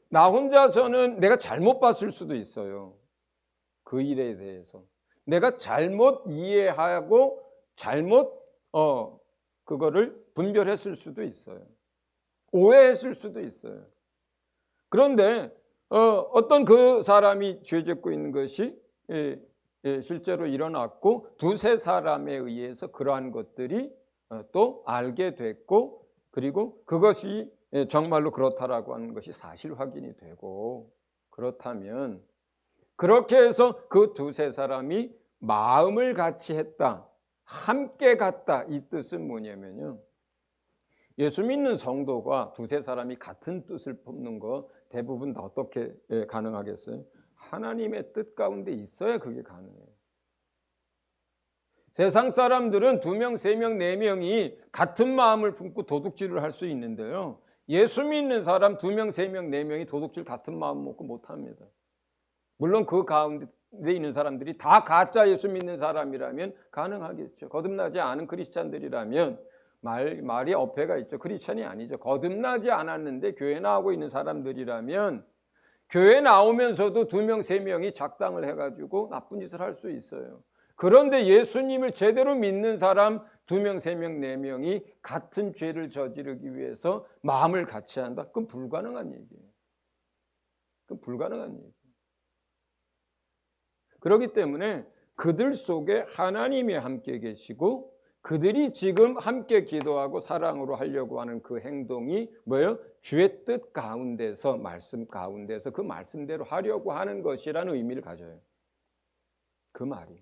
나 혼자서는 내가 잘못 봤을 수도 있어요. 그 일에 대해서. 내가 잘못 이해하고 잘못 그거를 분별했을 수도 있어요. 오해했을 수도 있어요. 그런데 어떤 그 사람이 죄 짓고 있는 것이 실제로 일어났고 두세 사람에 의해서 그러한 것들이 또 알게 됐고 그리고 그것이 정말로 그렇다라고 하는 것이 사실 확인이 되고 그렇다면 그렇게 해서 그 두세 사람이 마음을 같이 했다. 함께 갔다. 이 뜻은 뭐냐면요. 예수 믿는 성도가 두세 사람이 같은 뜻을 품는 거 대부분 다 어떻게 가능하겠어요? 하나님의 뜻 가운데 있어야 그게 가능해요. 세상 사람들은 2명, 3명, 4명이 같은 마음을 품고 도둑질을 할 수 있는데요. 예수 믿는 사람 2명, 3명, 4명이 도둑질 같은 마음 먹고 못합니다. 물론 그 가운데 있는 사람들이 다 가짜 예수 믿는 사람이라면 가능하겠죠. 거듭나지 않은 크리스찬들이라면 말이 어폐가 있죠. 크리스찬이 아니죠. 거듭나지 않았는데 교회 나오고 있는 사람들이라면 교회 나오면서도 2명, 3명이 작당을 해가지고 나쁜 짓을 할 수 있어요. 그런데 예수님을 제대로 믿는 사람 2명, 3명, 4명이 같은 죄를 저지르기 위해서 마음을 같이 한다? 그건 불가능한 얘기예요. 그건 불가능한 얘기예요. 그렇기 때문에 그들 속에 하나님이 함께 계시고 그들이 지금 함께 기도하고 사랑으로 하려고 하는 그 행동이 뭐예요? 주의 뜻 가운데서 말씀 가운데서 그 말씀대로 하려고 하는 것이라는 의미를 가져요. 그 말이.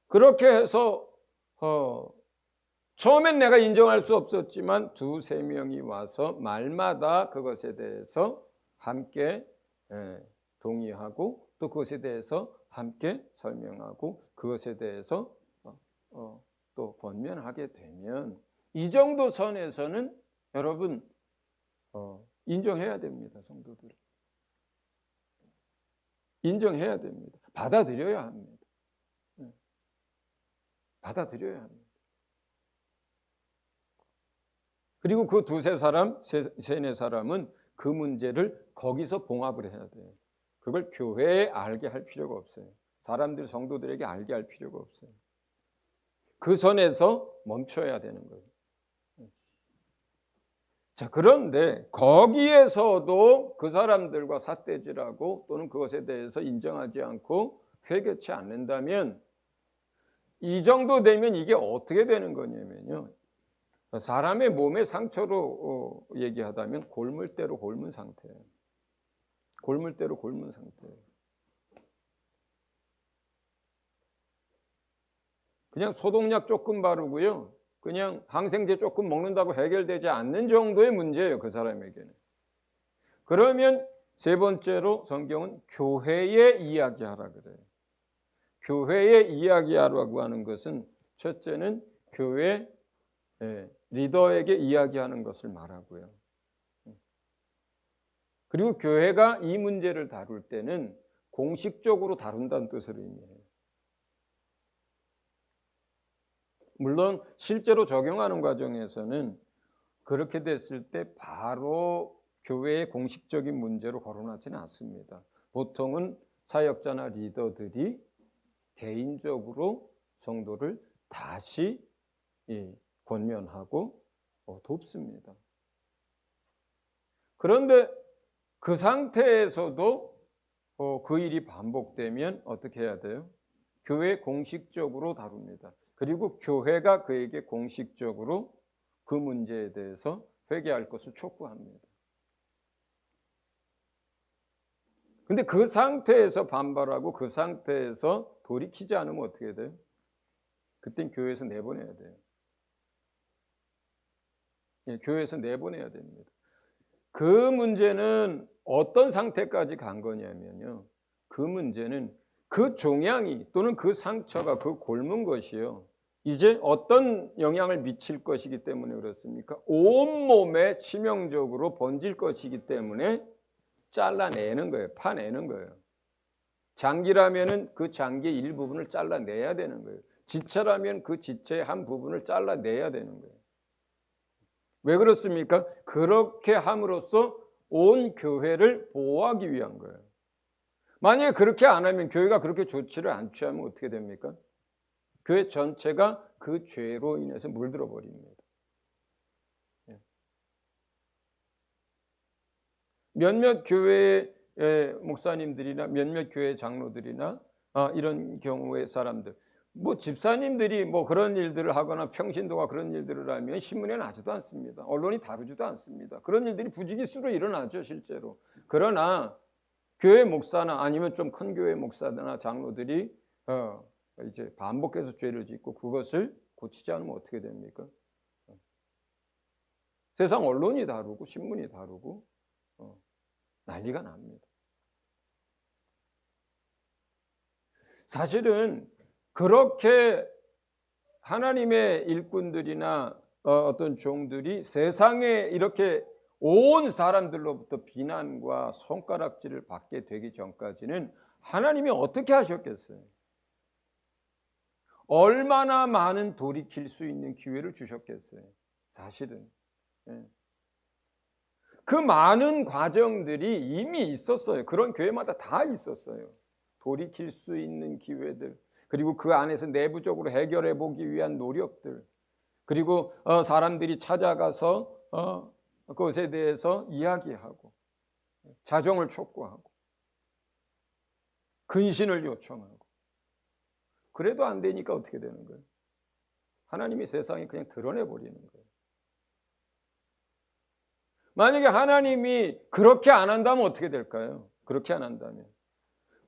그렇게 해서 처음엔 내가 인정할 수 없었지만 2-3명이 와서 말마다 그것에 대해서 함께 동의하고 또 그것에 대해서 함께 설명하고 그것에 대해서 또 권면하게 되면 이 정도 선에서는 여러분 인정해야 됩니다. 성도들은. 인정해야 됩니다. 받아들여야 합니다. 받아들여야 합니다. 그리고 그 2-3사람, 3-4사람은 그 문제를 거기서 봉합을 해야 돼요. 그걸 교회에 알게 할 필요가 없어요. 사람들, 성도들에게 알게 할 필요가 없어요. 그 선에서 멈춰야 되는 거예요. 자, 그런데 거기에서도 그 사람들과 삿대질하고 또는 그것에 대해서 인정하지 않고 회개치 않는다면 이 정도 되면 이게 어떻게 되는 거냐면요. 사람의 몸의 상처로 얘기하다면 골물대로 골문 상태예요. 골물대로 골문 상태예요. 그냥 소독약 조금 바르고요. 그냥 항생제 조금 먹는다고 해결되지 않는 정도의 문제예요. 그 사람에게는. 그러면 세 번째로 성경은 교회에 이야기하라 그래요. 교회에 이야기하라고 하는 것은 첫째는 교회 리더에게 이야기하는 것을 말하고요. 그리고 교회가 이 문제를 다룰 때는 공식적으로 다룬다는 뜻을 의미해요. 물론 실제로 적용하는 과정에서는 그렇게 됐을 때 바로 교회의 공식적인 문제로 거론하지는 않습니다. 보통은 사역자나 리더들이 개인적으로 성도를 다시 권면하고 돕습니다. 그런데 그 상태에서도 그 일이 반복되면 어떻게 해야 돼요? 교회 공식적으로 다룹니다. 그리고 교회가 그에게 공식적으로 그 문제에 대해서 회개할 것을 촉구합니다. 근데 그 상태에서 반발하고 그 상태에서 돌이키지 않으면 어떻게 돼요? 그땐 교회에서 내보내야 돼요. 교회에서 내보내야 됩니다. 그 문제는 어떤 상태까지 간 거냐면요. 그 문제는 그 종양이 또는 그 상처가 그 곪은 것이요. 이제 어떤 영향을 미칠 것이기 때문에 그렇습니까? 온몸에 치명적으로 번질 것이기 때문에 잘라내는 거예요. 파내는 거예요. 장기라면은 그 장기의 일부분을 잘라내야 되는 거예요. 지체라면 그 지체의 한 부분을 잘라내야 되는 거예요. 왜 그렇습니까? 그렇게 함으로써 온 교회를 보호하기 위한 거예요. 만약에 그렇게 안 하면, 교회가 그렇게 조치를 안 취하면 어떻게 됩니까? 교회 전체가 그 죄로 인해서 물들어 버립니다. 몇몇 교회의 목사님들이나 몇몇 교회 장로들이나 이런 경우의 사람들, 뭐 집사님들이 뭐 그런 일들을 하거나 평신도가 그런 일들을 하면 신문에 나지도 않습니다. 언론이 다루지도 않습니다. 그런 일들이 부지기수로 일어나죠, 실제로. 그러나 교회 목사나 아니면 좀 큰 교회 목사나 장로들이 이제 반복해서 죄를 짓고 그것을 고치지 않으면 어떻게 됩니까? 세상 언론이 다루고 신문이 다루고 난리가 납니다. 사실은 그렇게 하나님의 일꾼들이나 어떤 종들이 세상에 이렇게 온 사람들로부터 비난과 손가락질을 받게 되기 전까지는 하나님이 어떻게 하셨겠어요? 얼마나 많은 돌이킬 수 있는 기회를 주셨겠어요? 사실은. 그 많은 과정들이 이미 있었어요. 그런 교회마다 다 있었어요. 돌이킬 수 있는 기회들, 그리고 그 안에서 내부적으로 해결해 보기 위한 노력들, 그리고 사람들이 찾아가서 그것에 대해서 이야기하고 자정을 촉구하고 근신을 요청하고, 그래도 안 되니까 어떻게 되는 거예요? 하나님이 세상에 그냥 드러내 버리는 거예요. 만약에 하나님이 그렇게 안 한다면 어떻게 될까요? 그렇게 안 한다면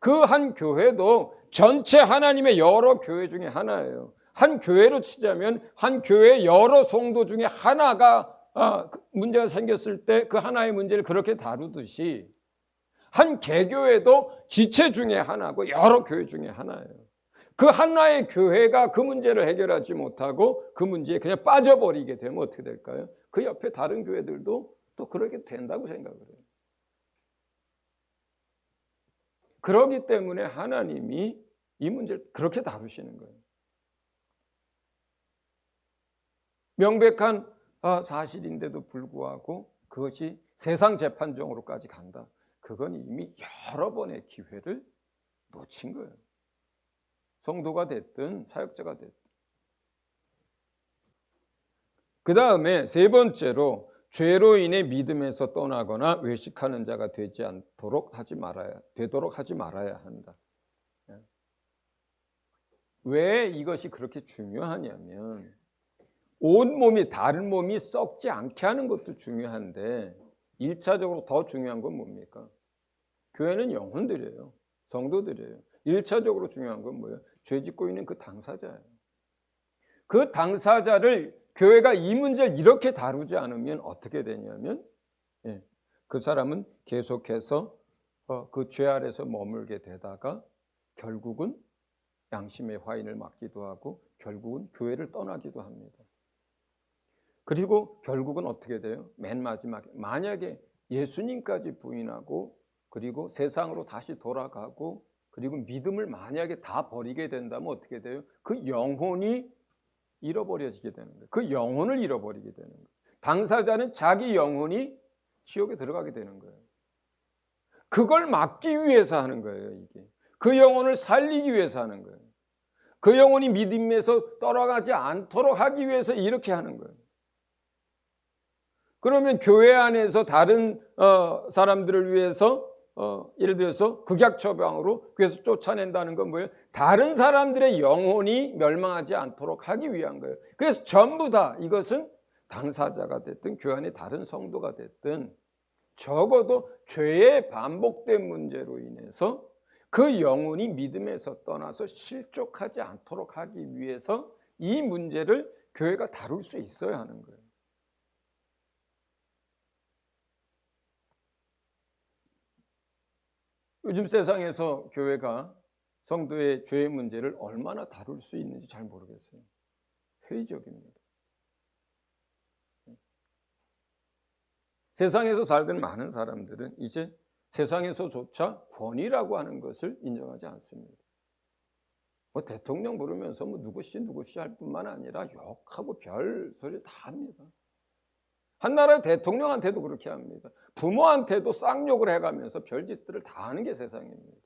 그 한 교회도 전체 하나님의 여러 교회 중에 하나예요. 한 교회로 치자면 한 교회의 여러 성도 중에 하나가 문제가 생겼을 때 그 하나의 문제를 그렇게 다루듯이 한 개교회도 지체 중에 하나고 여러 교회 중에 하나예요. 그 하나의 교회가 그 문제를 해결하지 못하고 그 문제에 그냥 빠져버리게 되면 어떻게 될까요? 그 옆에 다른 교회들도 또 그렇게 된다고 생각을 해요. 그렇기 때문에 하나님이 이 문제를 그렇게 다루시는 거예요. 명백한 사실인데도 불구하고 그것이 세상 재판정으로까지 간다. 그건 이미 여러 번의 기회를 놓친 거예요. 성도가 됐든 사역자가 됐든. 그 다음에 세 번째로 죄로 인해 믿음에서 떠나거나 외식하는 자가 되도록 하지 말아야 한다. 왜 이것이 그렇게 중요하냐면 온 몸이 다른 몸이 썩지 않게 하는 것도 중요한데 1차적으로 더 중요한 건 뭡니까? 교회는 영혼들이에요. 성도들이에요. 1차적으로 중요한 건 뭐예요? 죄 짓고 있는 그 당사자예요. 그 당사자를 교회가 이 문제를 이렇게 다루지 않으면 어떻게 되냐면 그 사람은 계속해서 그 죄 아래서 머물게 되다가 결국은 양심의 화인을 맞기도 하고 결국은 교회를 떠나기도 합니다. 그리고 결국은 어떻게 돼요? 맨 마지막에 만약에 예수님까지 부인하고 그리고 세상으로 다시 돌아가고 그리고 믿음을 만약에 다 버리게 된다면 어떻게 돼요? 그 영혼이 잃어버려지게 되는 거예요. 그 영혼을 잃어버리게 되는 거예요. 당사자는 자기 영혼이 지옥에 들어가게 되는 거예요. 그걸 막기 위해서 하는 거예요, 이게. 그 영혼을 살리기 위해서 하는 거예요. 그 영혼이 믿음에서 떠나가지 않도록 하기 위해서 이렇게 하는 거예요. 그러면 교회 안에서 다른 사람들을 위해서 예를 들어서 극약 처방으로 그래서 쫓아낸다는 건 뭐예요? 다른 사람들의 영혼이 멸망하지 않도록 하기 위한 거예요. 그래서 전부 다 이것은 당사자가 됐든 교회 안에 다른 성도가 됐든 적어도 죄의 반복된 문제로 인해서 그 영혼이 믿음에서 떠나서 실족하지 않도록 하기 위해서 이 문제를 교회가 다룰 수 있어야 하는 거예요. 요즘 세상에서 교회가 성도의 죄의 문제를 얼마나 다룰 수 있는지 잘 모르겠어요. 회의적입니다. 세상에서 살던 많은 사람들은 이제 세상에서조차 권위라고 하는 것을 인정하지 않습니다. 뭐 대통령 부르면서 뭐 누구씨 할 뿐만 아니라 욕하고 별 소리 다 합니다. 한 나라의 대통령한테도 그렇게 합니다. 부모한테도 쌍욕을 해가면서 별짓들을 다 하는 게 세상입니다.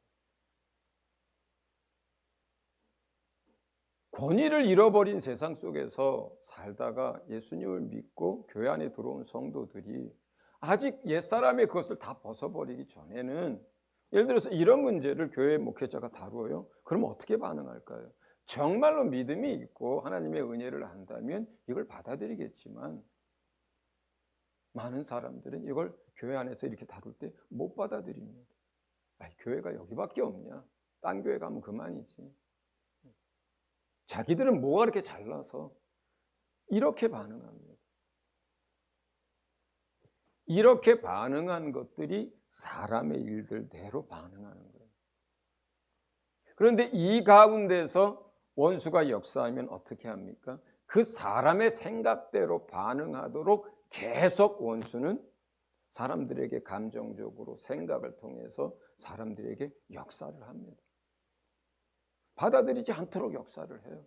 권위를 잃어버린 세상 속에서 살다가 예수님을 믿고 교회 안에 들어온 성도들이 아직 옛사람의 그것을 다 벗어버리기 전에는, 예를 들어서 이런 문제를 교회 목회자가 다루어요. 그럼 어떻게 반응할까요? 정말로 믿음이 있고 하나님의 은혜를 안다면 이걸 받아들이겠지만, 많은 사람들은 이걸 교회 안에서 이렇게 다룰 때 못 받아들입니다. 교회가 여기밖에 없냐? 딴 교회 가면 그만이지. 자기들은 뭐가 그렇게 잘나서 이렇게 반응합니다. 이렇게 반응한 것들이 사람의 일들대로 반응하는 거예요. 그런데 이 가운데서 원수가 역사하면 어떻게 합니까? 그 사람의 생각대로 반응하도록 계속 원수는 사람들에게 감정적으로 생각을 통해서 사람들에게 역사를 합니다. 받아들이지 않도록 역사를 해요.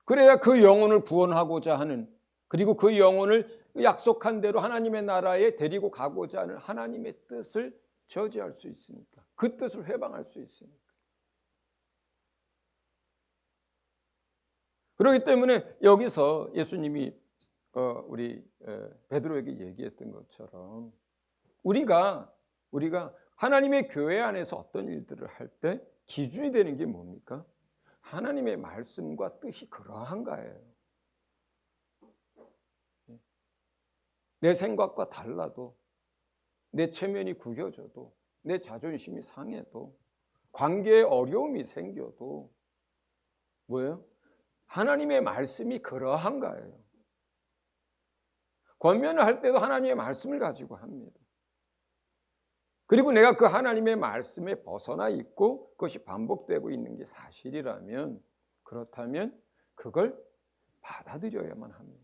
그래야 그 영혼을 구원하고자 하는, 그리고 그 영혼을 약속한 대로 하나님의 나라에 데리고 가고자 하는 하나님의 뜻을 저지할 수 있으니까, 그 뜻을 회방할 수 있으니까. 그렇기 때문에 여기서 예수님이 우리 베드로에게 얘기했던 것처럼 우리가 하나님의 교회 안에서 어떤 일들을 할 때 기준이 되는 게 뭡니까? 하나님의 말씀과 뜻이 그러한가예요. 내 생각과 달라도, 내 체면이 구겨져도, 내 자존심이 상해도, 관계에 어려움이 생겨도 뭐예요? 하나님의 말씀이 그러한가예요. 권면을 할 때도 하나님의 말씀을 가지고 합니다. 그리고 내가 그 하나님의 말씀에 벗어나 있고 그것이 반복되고 있는 게 사실이라면, 그렇다면 그걸 받아들여야만 합니다.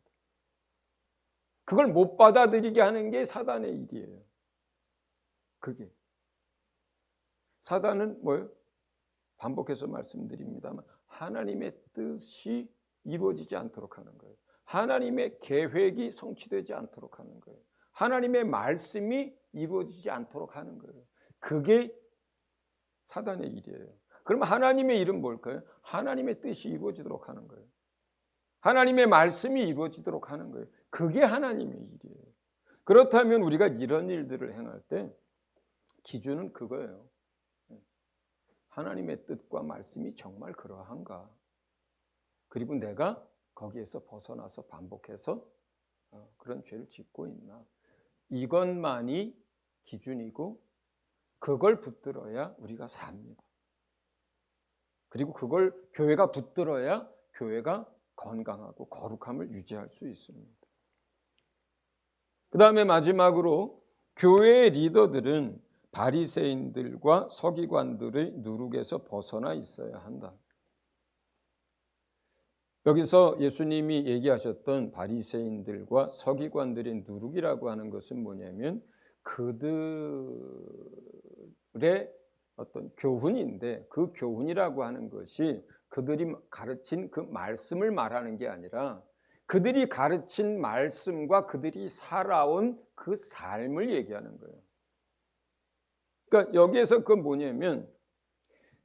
그걸 못 받아들이게 하는 게 사단의 일이에요. 그게. 사단은 뭐예요? 반복해서 말씀드립니다만 하나님의 뜻이 이루어지지 않도록 하는 거예요. 하나님의 계획이 성취되지 않도록 하는 거예요. 하나님의 말씀이 이루어지지 않도록 하는 거예요. 그게 사단의 일이에요. 그럼 하나님의 일은 뭘까요? 하나님의 뜻이 이루어지도록 하는 거예요. 하나님의 말씀이 이루어지도록 하는 거예요. 그게 하나님의 일이에요. 그렇다면 우리가 이런 일들을 행할 때 기준은 그거예요. 하나님의 뜻과 말씀이 정말 그러한가? 그리고 내가 거기에서 벗어나서 반복해서 그런 죄를 짓고 있나? 이것만이 기준이고, 그걸 붙들어야 우리가 삽니다. 그리고 그걸 교회가 붙들어야 교회가 건강하고 거룩함을 유지할 수 있습니다. 그 다음에 마지막으로 교회의 리더들은 바리새인들과 서기관들의 누룩에서 벗어나 있어야 한다. 여기서 예수님이 얘기하셨던 바리새인들과 서기관들의 누룩이라고 하는 것은 뭐냐면 그들의 어떤 교훈인데, 그 교훈이라고 하는 것이 그들이 가르친 그 말씀을 말하는 게 아니라 그들이 가르친 말씀과 그들이 살아온 그 삶을 얘기하는 거예요. 그러니까 여기에서 그 뭐냐면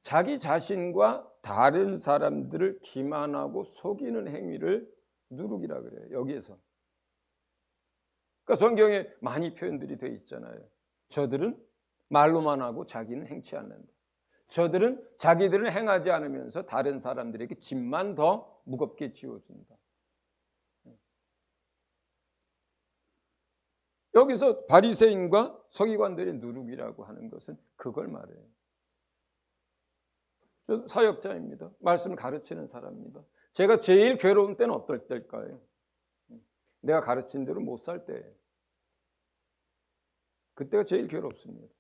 자기 자신과 다른 사람들을 기만하고 속이는 행위를 누룩이라 그래요. 여기에서. 그러니까 성경에 많이 표현들이 되어 있잖아요. 저들은 말로만 하고 자기는 행치 않는다. 저들은 자기들은 행하지 않으면서 다른 사람들에게 짐만 더 무겁게 지어준다. 여기서 바리새인과 서기관들의 누룩이라고 하는 것은 그걸 말해요. 저 사역자입니다. 말씀을 가르치는 사람입니다. 제가 제일 괴로운 때는 어떨 때일까요? 내가 가르친 대로 못 살 때예요. 그때가 제일 괴롭습니다.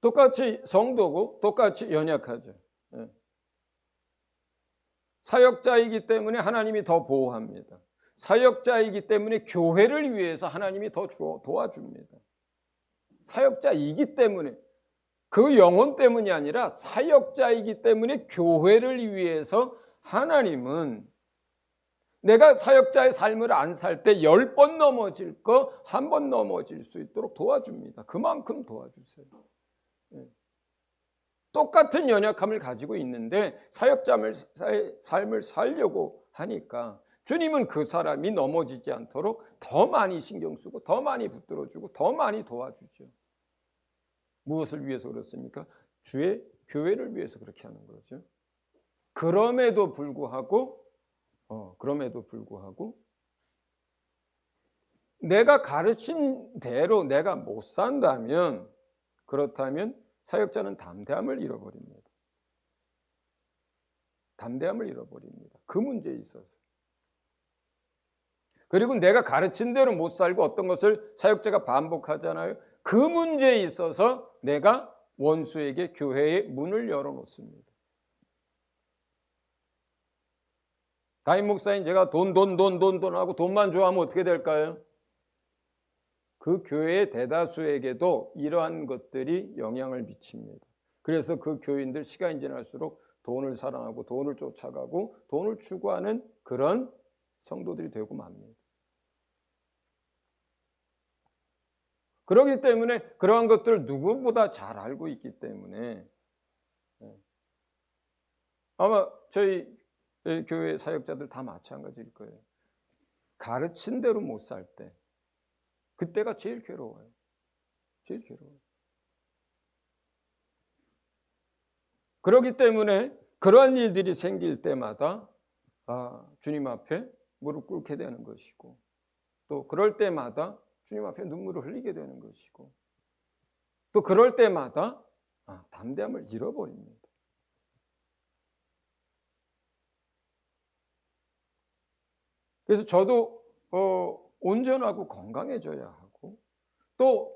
똑같이 성도고 똑같이 연약하죠. 예. 사역자이기 때문에 하나님이 더 보호합니다. 사역자이기 때문에 교회를 위해서 하나님이 더 도와줍니다. 사역자이기 때문에, 그 영혼 때문이 아니라 사역자이기 때문에 교회를 위해서 하나님은 내가 사역자의 삶을 안 살 때 10번 넘어질 거 1번 넘어질 수 있도록 도와줍니다. 그만큼 도와주세요. 똑같은 연약함을 가지고 있는데 사역자의 삶을 살려고 하니까 주님은 그 사람이 넘어지지 않도록 더 많이 신경 쓰고 더 많이 붙들어주고 더 많이 도와주죠. 무엇을 위해서 그렇습니까? 주의 교회를 위해서 그렇게 하는 거죠. 그럼에도 불구하고 내가 가르친 대로 내가 못 산다면, 그렇다면 사역자는 담대함을 잃어버립니다. 담대함을 잃어버립니다. 그 문제에 있어서. 그리고 내가 가르친 대로 못 살고 어떤 것을 사역자가 반복하잖아요. 그 문제에 있어서 내가 원수에게 교회의 문을 열어놓습니다. 담임 목사님, 제가 돈 하고 돈만 좋아하면 어떻게 될까요? 그 교회의 대다수에게도 이러한 것들이 영향을 미칩니다. 그래서 그 교인들 시간이 지날수록 돈을 사랑하고 돈을 쫓아가고 돈을 추구하는 그런 성도들이 되고 맙니다. 그렇기 때문에 그러한 것들을 누구보다 잘 알고 있기 때문에 아마 저희 교회 사역자들 다 마찬가지일 거예요. 가르친 대로 못 살 때, 그때가 제일 괴로워요. 제일 괴로워요. 그렇기 때문에 그러한 일들이 생길 때마다 주님 앞에 무릎 꿇게 되는 것이고, 또 그럴 때마다 주님 앞에 눈물을 흘리게 되는 것이고, 또 그럴 때마다 담대함을 잃어버립니다. 그래서 저도 온전하고 건강해져야 하고, 또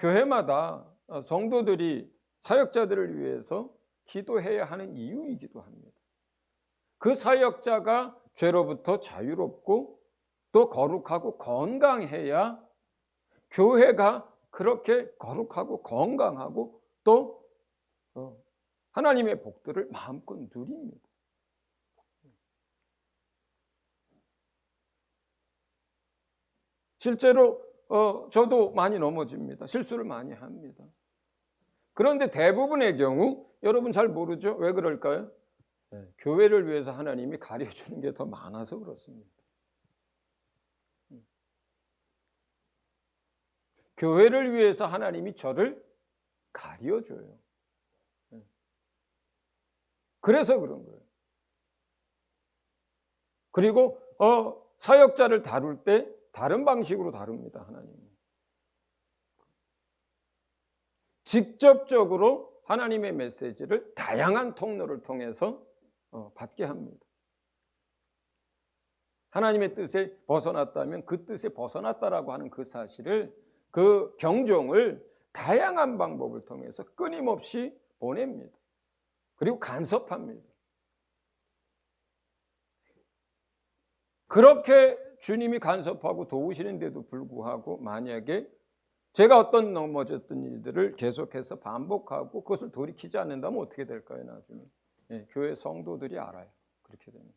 교회마다 성도들이 사역자들을 위해서 기도해야 하는 이유이기도 합니다. 그 사역자가 죄로부터 자유롭고 또 거룩하고 건강해야 교회가 그렇게 거룩하고 건강하고 또 하나님의 복들을 마음껏 누립니다. 실제로 저도 많이 넘어집니다. 실수를 많이 합니다. 그런데 대부분의 경우 여러분 잘 모르죠? 왜 그럴까요? 교회를 위해서 하나님이 가려주는 게 더 많아서 그렇습니다. 교회를 위해서 하나님이 저를 가려줘요. 그래서 그런 거예요. 그리고 사역자를 다룰 때 다른 방식으로 다룹니다. 하나님은 직접적으로 하나님의 메시지를 다양한 통로를 통해서 받게 합니다. 하나님의 뜻에 벗어났다면 그 뜻에 벗어났다라고 하는 그 사실을, 그 경종을 다양한 방법을 통해서 끊임없이 보냅니다. 그리고 간섭합니다. 그렇게 주님이 간섭하고 도우시는데도 불구하고 만약에 제가 어떤 넘어졌던 일들을 계속해서 반복하고 그것을 돌이키지 않는다면 어떻게 될까요? 나중에 교회 성도들이 알아요. 그렇게 되면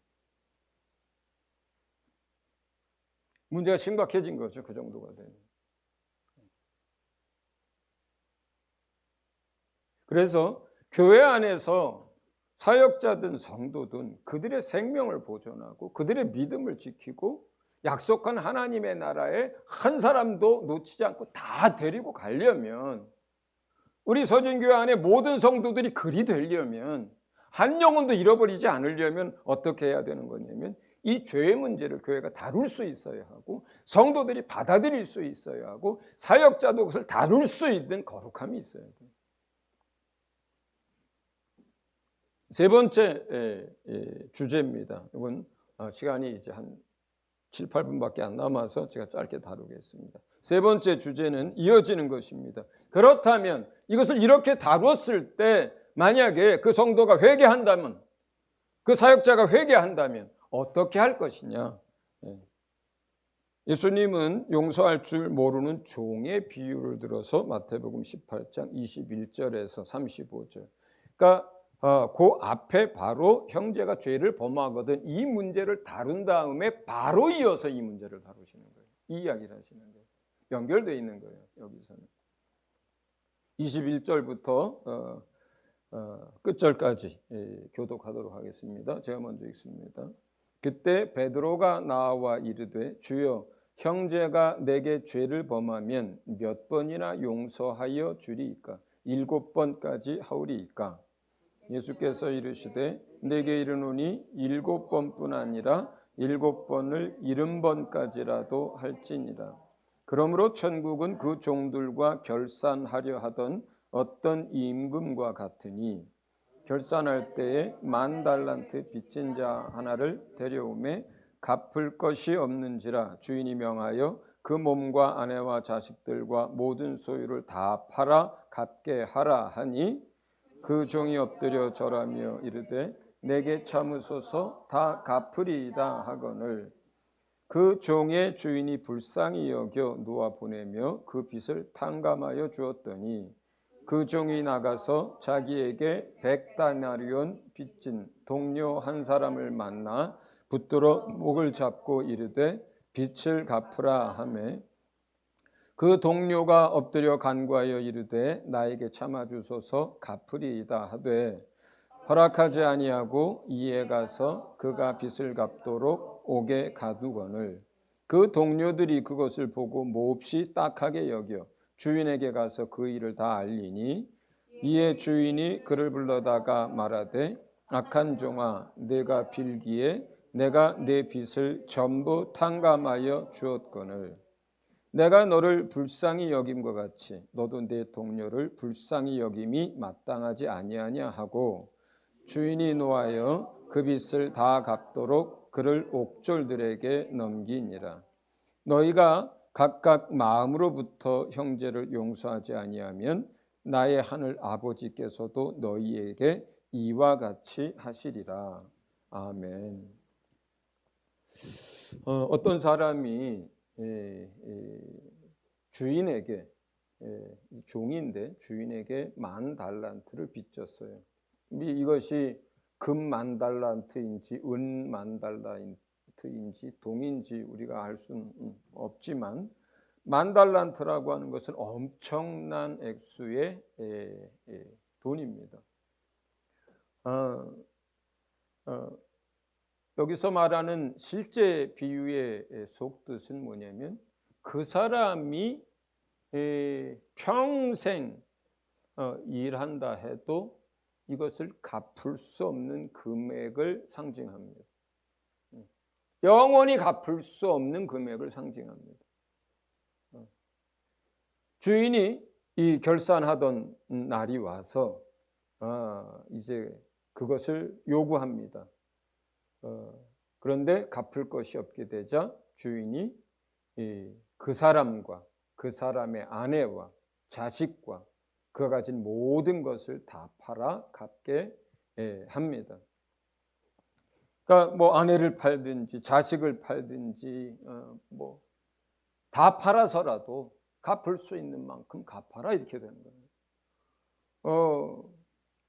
문제가 심각해진 거죠. 그 정도가 되면. 그래서 교회 안에서 사역자든 성도든 그들의 생명을 보존하고 그들의 믿음을 지키고 약속한 하나님의 나라에 한 사람도 놓치지 않고 다 데리고 가려면, 우리 서진교회 안에 모든 성도들이 그리 되려면, 한 영혼도 잃어버리지 않으려면 어떻게 해야 되는 거냐면 이 죄의 문제를 교회가 다룰 수 있어야 하고 성도들이 받아들일 수 있어야 하고 사역자도 그것을 다룰 수 있는 거룩함이 있어야 돼요. 세 번째 주제입니다. 이건 시간이 이제 한 7, 8분밖에 안 남아서 제가 짧게 다루겠습니다. 세 번째 주제는 이어지는 것입니다. 그렇다면 이것을 이렇게 다루었을 때 만약에 그 성도가 회개한다면, 그 사역자가 회개한다면 어떻게 할 것이냐. 예수님은 용서할 줄 모르는 종의 비유를 들어서 마태복음 18장 21절에서 35절. 그러니까 그 앞에 바로 형제가 죄를 범하거든 이 문제를 다룬 다음에 바로 이어서 이 문제를 다루시는 거예요. 이 이야기를 하시는 거예요. 연결되어 있는 거예요. 여기서는 21절부터 끝절까지 교독하도록 하겠습니다. 제가 먼저 읽습니다. 그때 베드로가 나와 이르되 주여 형제가 내게 죄를 범하면 몇 번이나 용서하여 주리이까? 7번까지 하오리이까? 예수께서 이르시되 내게 이르노니 7번뿐 아니라 7번을 70번까지라도 할지니라. 그러므로 천국은 그 종들과 결산하려 하던 어떤 임금과 같으니 결산할 때에 10,000달란트 빚진 자 하나를 데려오매 갚을 것이 없는지라 주인이 명하여 그 몸과 아내와 자식들과 모든 소유를 다 팔아 갚게 하라 하니 그 종이 엎드려 절하며 이르되 내게 참으소서 다 갚으리이다 하거늘 그 종의 주인이 불쌍히 여겨 놓아 보내며 그 빚을 탕감하여 주었더니 그 종이 나가서 자기에게 100다나리온 빚진 동료 한 사람을 만나 붙들어 목을 잡고 이르되 빚을 갚으라 하매 그 동료가 엎드려 간구하여 이르되 나에게 참아 주소서 갚으리이다 하되 허락하지 아니하고 이에 가서 그가 빚을 갚도록 옥에 가두거늘 그 동료들이 그것을 보고 몹시 딱하게 여겨 주인에게 가서 그 일을 다 알리니 이에 주인이 그를 불러다가 말하되 악한 종아 내가 빌기에 내가 내 빚을 전부 탕감하여 주었거늘 내가 너를 불쌍히 여김과 같이 너도 내 동료를 불쌍히 여김이 마땅하지 아니하냐 하고 주인이 노하여 그 빚을 다 갚도록 그를 옥졸들에게 넘기니라. 너희가 각각 마음으로부터 형제를 용서하지 아니하면 나의 하늘 아버지께서도 너희에게 이와 같이 하시리라. 아멘. 어떤 사람이 주인에게 종인데 주인에게 10,000달란트를 빚졌어요. 이것이 금 10,000달란트인지 은 10,000달란트인지 동인지 우리가 알 수는 없지만 10,000달란트라고 하는 것은 엄청난 액수의 돈입니다. 여기서 말하는 실제 비유의 속뜻은 뭐냐면 그 사람이 평생 일한다 해도 이것을 갚을 수 없는 금액을 상징합니다. 영원히 갚을 수 없는 금액을 상징합니다. 주인이 이 결산하던 날이 와서 이제 그것을 요구합니다. 그런데 갚을 것이 없게 되자 주인이 그 사람과 그 사람의 아내와 자식과 그가 가진 모든 것을 다 팔아 갚게 합니다. 그러니까 뭐 아내를 팔든지 자식을 팔든지 뭐 다 팔아서라도 갚을 수 있는 만큼 갚아라 이렇게 되는 거예요.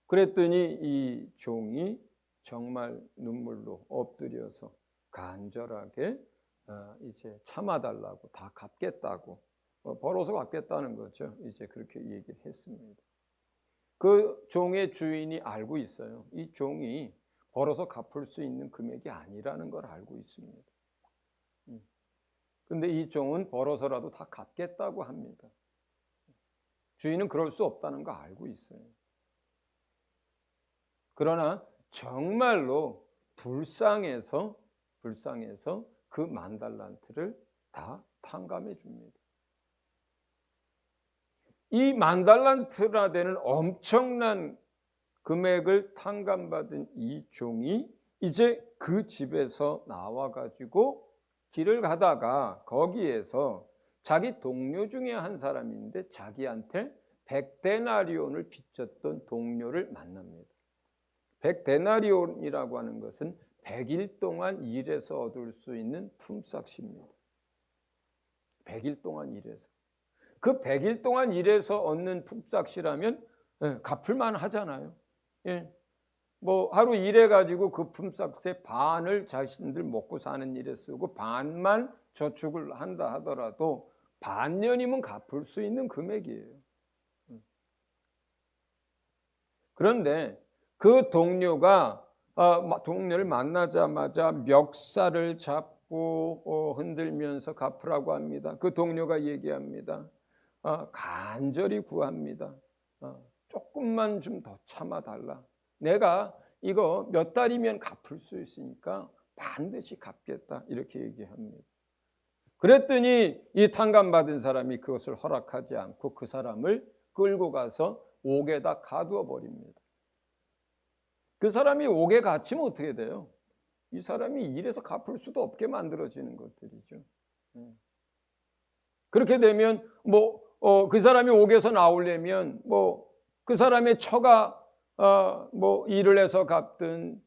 그랬더니 이 종이 정말 눈물로 엎드려서 간절하게 이제 참아달라고 다 갚겠다고 벌어서 갚겠다는 거죠. 이제 그렇게 얘기를 했습니다. 그 종의 주인이 알고 있어요. 이 종이 벌어서 갚을 수 있는 금액이 아니라는 걸 알고 있습니다. 그런데 이 종은 벌어서라도 다 갚겠다고 합니다. 주인은 그럴 수 없다는 거 알고 있어요. 그러나 정말로 불쌍해서 그 10,000달란트를 다 탕감해 줍니다. 이 10,000달란트나 되는 엄청난 금액을 탕감받은 이 종이 이제 그 집에서 나와가지고 길을 가다가 거기에서 자기 동료 중에 한 사람인데 자기한테 100데나리온을 빚졌던 동료를 만납니다. 100데나리온이라고 하는 것은 100일 동안 일해서 얻을 수 있는 품삯입니다. 100일 동안 일해서. 그 100일 동안 일해서 얻는 품삯이라면 갚을만 하잖아요. 예. 뭐 하루 일해가지고 그 품삯의 반을 자신들 먹고 사는 일에 쓰고 반만 저축을 한다 하더라도 반년이면 갚을 수 있는 금액이에요. 그런데 그 동료를 만나자마자 멱살을 잡고 흔들면서 갚으라고 합니다. 그 동료가 얘기합니다. 간절히 구합니다. 조금만 좀 더 참아달라. 내가 이거 몇 달이면 갚을 수 있으니까 반드시 갚겠다. 이렇게 얘기합니다. 그랬더니 이 탕감받은 사람이 그것을 허락하지 않고 그 사람을 끌고 가서 옥에다 가두어 버립니다. 그 사람이 옥에 갇히면 어떻게 돼요? 이 사람이 일해서 갚을 수도 없게 만들어지는 것들이죠. 그렇게 되면 그 사람이 옥에서 나오려면 그 사람의 처가 일을 해서 갚든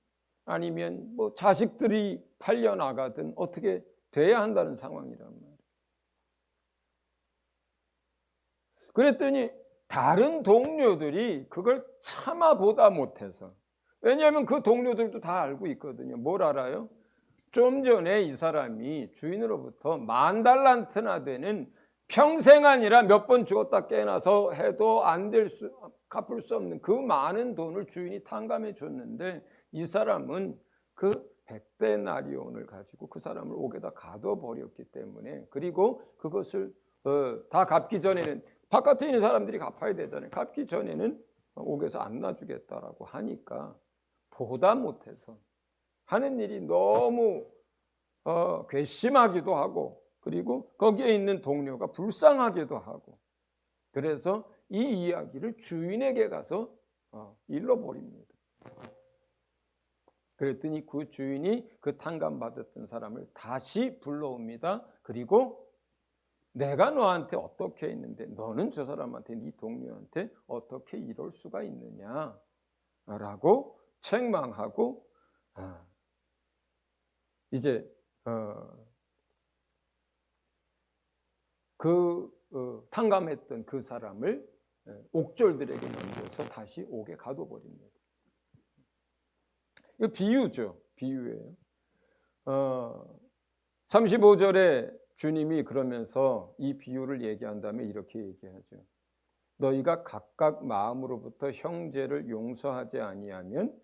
아니면 자식들이 팔려 나가든 어떻게 돼야 한다는 상황이란 말이에요. 그랬더니 다른 동료들이 그걸 참아보다 못해서, 왜냐하면 그 동료들도 다 알고 있거든요. 뭘 알아요? 좀 전에 이 사람이 주인으로부터 10,000달란트나 되는 평생 아니라 몇 번 죽었다 깨어나서 해도 갚을 수 없는 그 많은 돈을 주인이 탕감해 줬는데, 이 사람은 그 100데나리온을 가지고 그 사람을 옥에다 가둬 버렸기 때문에, 그리고 그것을 다 갚기 전에는 바깥에 있는 사람들이 갚아야 되잖아요. 갚기 전에는 옥에서 안 놔주겠다라고 하니까 보다 못해서 하는 일이 너무 괘씸하기도 하고, 그리고 거기에 있는 동료가 불쌍하기도 하고, 그래서 이 이야기를 주인에게 가서 일러버립니다. 그랬더니 그 주인이 그 탕감받았던 사람을 다시 불러옵니다. 그리고 내가 너한테 어떻게 했는데 너는 저 사람한테, 네 동료한테 어떻게 이럴 수가 있느냐라고 책망하고, 이제 탕감했던 그 사람을 옥졸들에게 넘겨서 다시 옥에 가둬버립니다. 이거 비유죠. 비유예요. 35절에 주님이 그러면서 이 비유를 얘기한 다음에 이렇게 얘기하죠. 너희가 각각 마음으로부터 형제를 용서하지 아니하면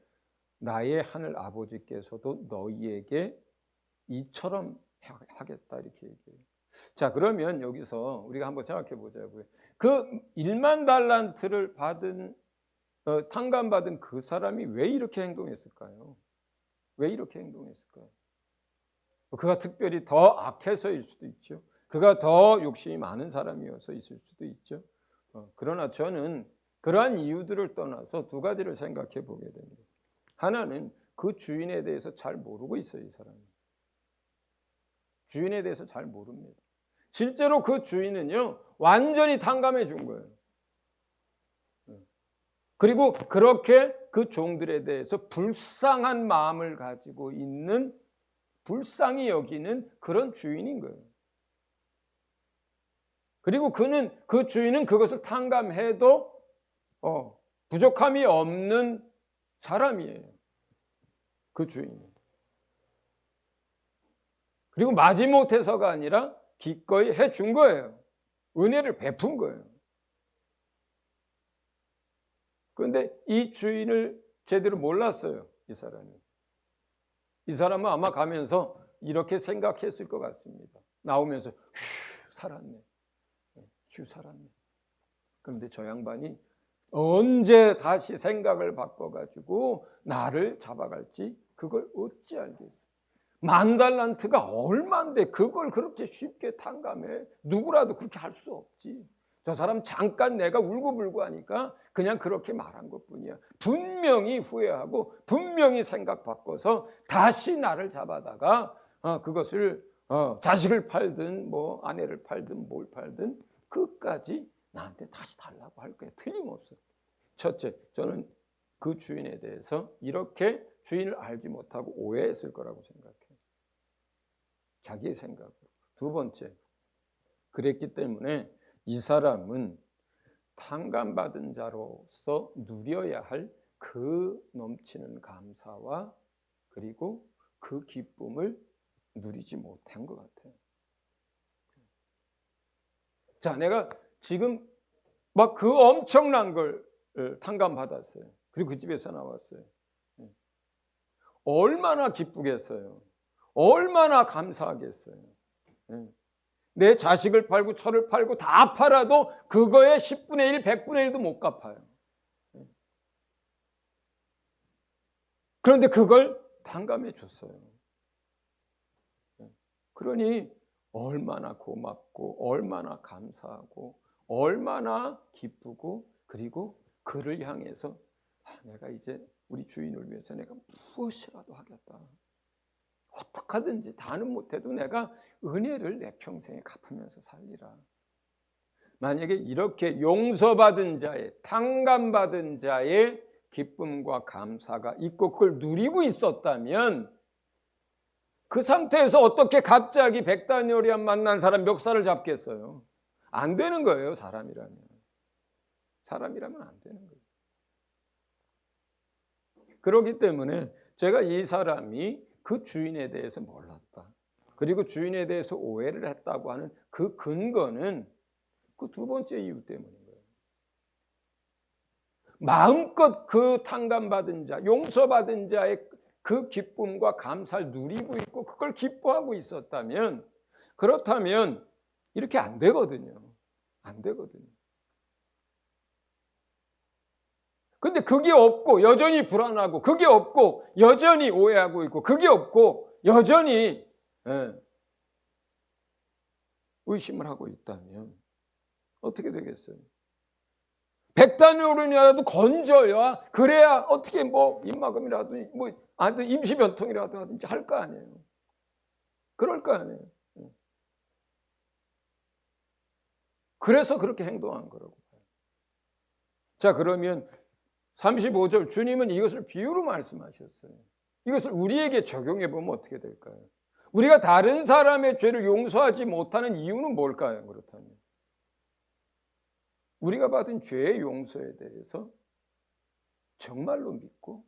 나의 하늘 아버지께서도 너희에게 이처럼 하겠다, 이렇게 얘기해요. 자, 그러면 여기서 우리가 한번 생각해 보자고요. 그 10,000달란트를 탕감받은 그 사람이 왜 이렇게 행동했을까요? 왜 이렇게 행동했을까요? 그가 특별히 더 악해서일 수도 있죠. 그가 더 욕심이 많은 사람이어서 있을 수도 있죠. 그러나 저는 그러한 이유들을 떠나서 두 가지를 생각해 보게 됩니다. 하나는 그 주인에 대해서 잘 모르고 있어요. 이 사람이 주인에 대해서 잘 모릅니다. 실제로 그 주인은요, 완전히 탕감해 준 거예요. 그리고 그렇게 그 종들에 대해서 불쌍한 마음을 가지고 있는, 불쌍히 여기는 그런 주인인 거예요. 그리고 그 주인은 그것을 탕감해도 부족함이 없는 사람이에요. 그 주인이. 그리고 마지못해서가 아니라 기꺼이 해준 거예요. 은혜를 베푼 거예요. 그런데 이 주인을 제대로 몰랐어요. 이 사람이. 이 사람은 아마 가면서 이렇게 생각했을 것 같습니다. 나오면서 휴, 살았네. 휴, 살았네. 그런데 저 양반이 언제 다시 생각을 바꿔가지고 나를 잡아갈지 그걸 어찌 알겠어. 10,000달란트가 얼만데 그걸 그렇게 쉽게 탕감해. 누구라도 그렇게 할 수 없지. 저 사람 잠깐 내가 울고불고 하니까 그냥 그렇게 말한 것뿐이야. 분명히 후회하고 분명히 생각 바꿔서 다시 나를 잡아다가 그것을 자식을 팔든 아내를 팔든 뭘 팔든 끝까지 나한테 다시 달라고 할 거예요. 틀림없어. 첫째, 저는 그 주인에 대해서 이렇게 주인을 알지 못하고 오해했을 거라고 생각해요. 자기의 생각으로. 두 번째, 그랬기 때문에 이 사람은 탕감받은 자로서 누려야 할 그 넘치는 감사와 그리고 그 기쁨을 누리지 못한 것 같아요. 자, 내가 지금 막 그 엄청난 걸 탕감받았어요. 그리고 그 집에서 나왔어요. 얼마나 기쁘겠어요. 얼마나 감사하겠어요. 내 자식을 팔고 저를 팔고 다 팔아도 그거의 10분의 1, 100분의 1도 못 갚아요. 그런데 그걸 탕감해 줬어요. 그러니 얼마나 고맙고 얼마나 감사하고 얼마나 기쁘고 그리고 그를 향해서 내가 이제 우리 주인을 위해서 내가 무엇이라도 하겠다. 어떻게 하든지 다는 못해도 내가 은혜를 내 평생에 갚으면서 살리라. 만약에 이렇게 용서받은 자의 탕감받은 자의 기쁨과 감사가 있고 그걸 누리고 있었다면 그 상태에서 어떻게 갑자기 백다니엘이야 만난 사람 멱살을 잡겠어요? 안 되는 거예요. 사람이라면 안 되는 거예요. 그렇기 때문에 제가 이 사람이 그 주인에 대해서 몰랐다. 그리고 주인에 대해서 오해를 했다고 하는 그 근거는 그 두 번째 이유 때문인 거예요. 마음껏 그 탕감받은 자, 용서받은 자의 그 기쁨과 감사를 누리고 있고 그걸 기뻐하고 있었다면 그렇다면 이렇게 안 되거든요. 안 되거든요. 근데 그게 없고 여전히 불안하고 그게 없고 여전히 오해하고 있고 그게 없고 여전히 의심을 하고 있다면 어떻게 되겠어요? 백단으로라도 건져야 그래야 어떻게 뭐 입막음이라도 뭐 임시변통이라도 하든지 할 거 아니에요. 그럴 거 아니에요. 그래서 그렇게 행동한 거라고. 자, 그러면 35절 주님은 이것을 비유로 말씀하셨어요. 이것을 우리에게 적용해 보면 어떻게 될까요? 우리가 다른 사람의 죄를 용서하지 못하는 이유는 뭘까요? 그렇다면 우리가 받은 죄의 용서에 대해서 정말로 믿고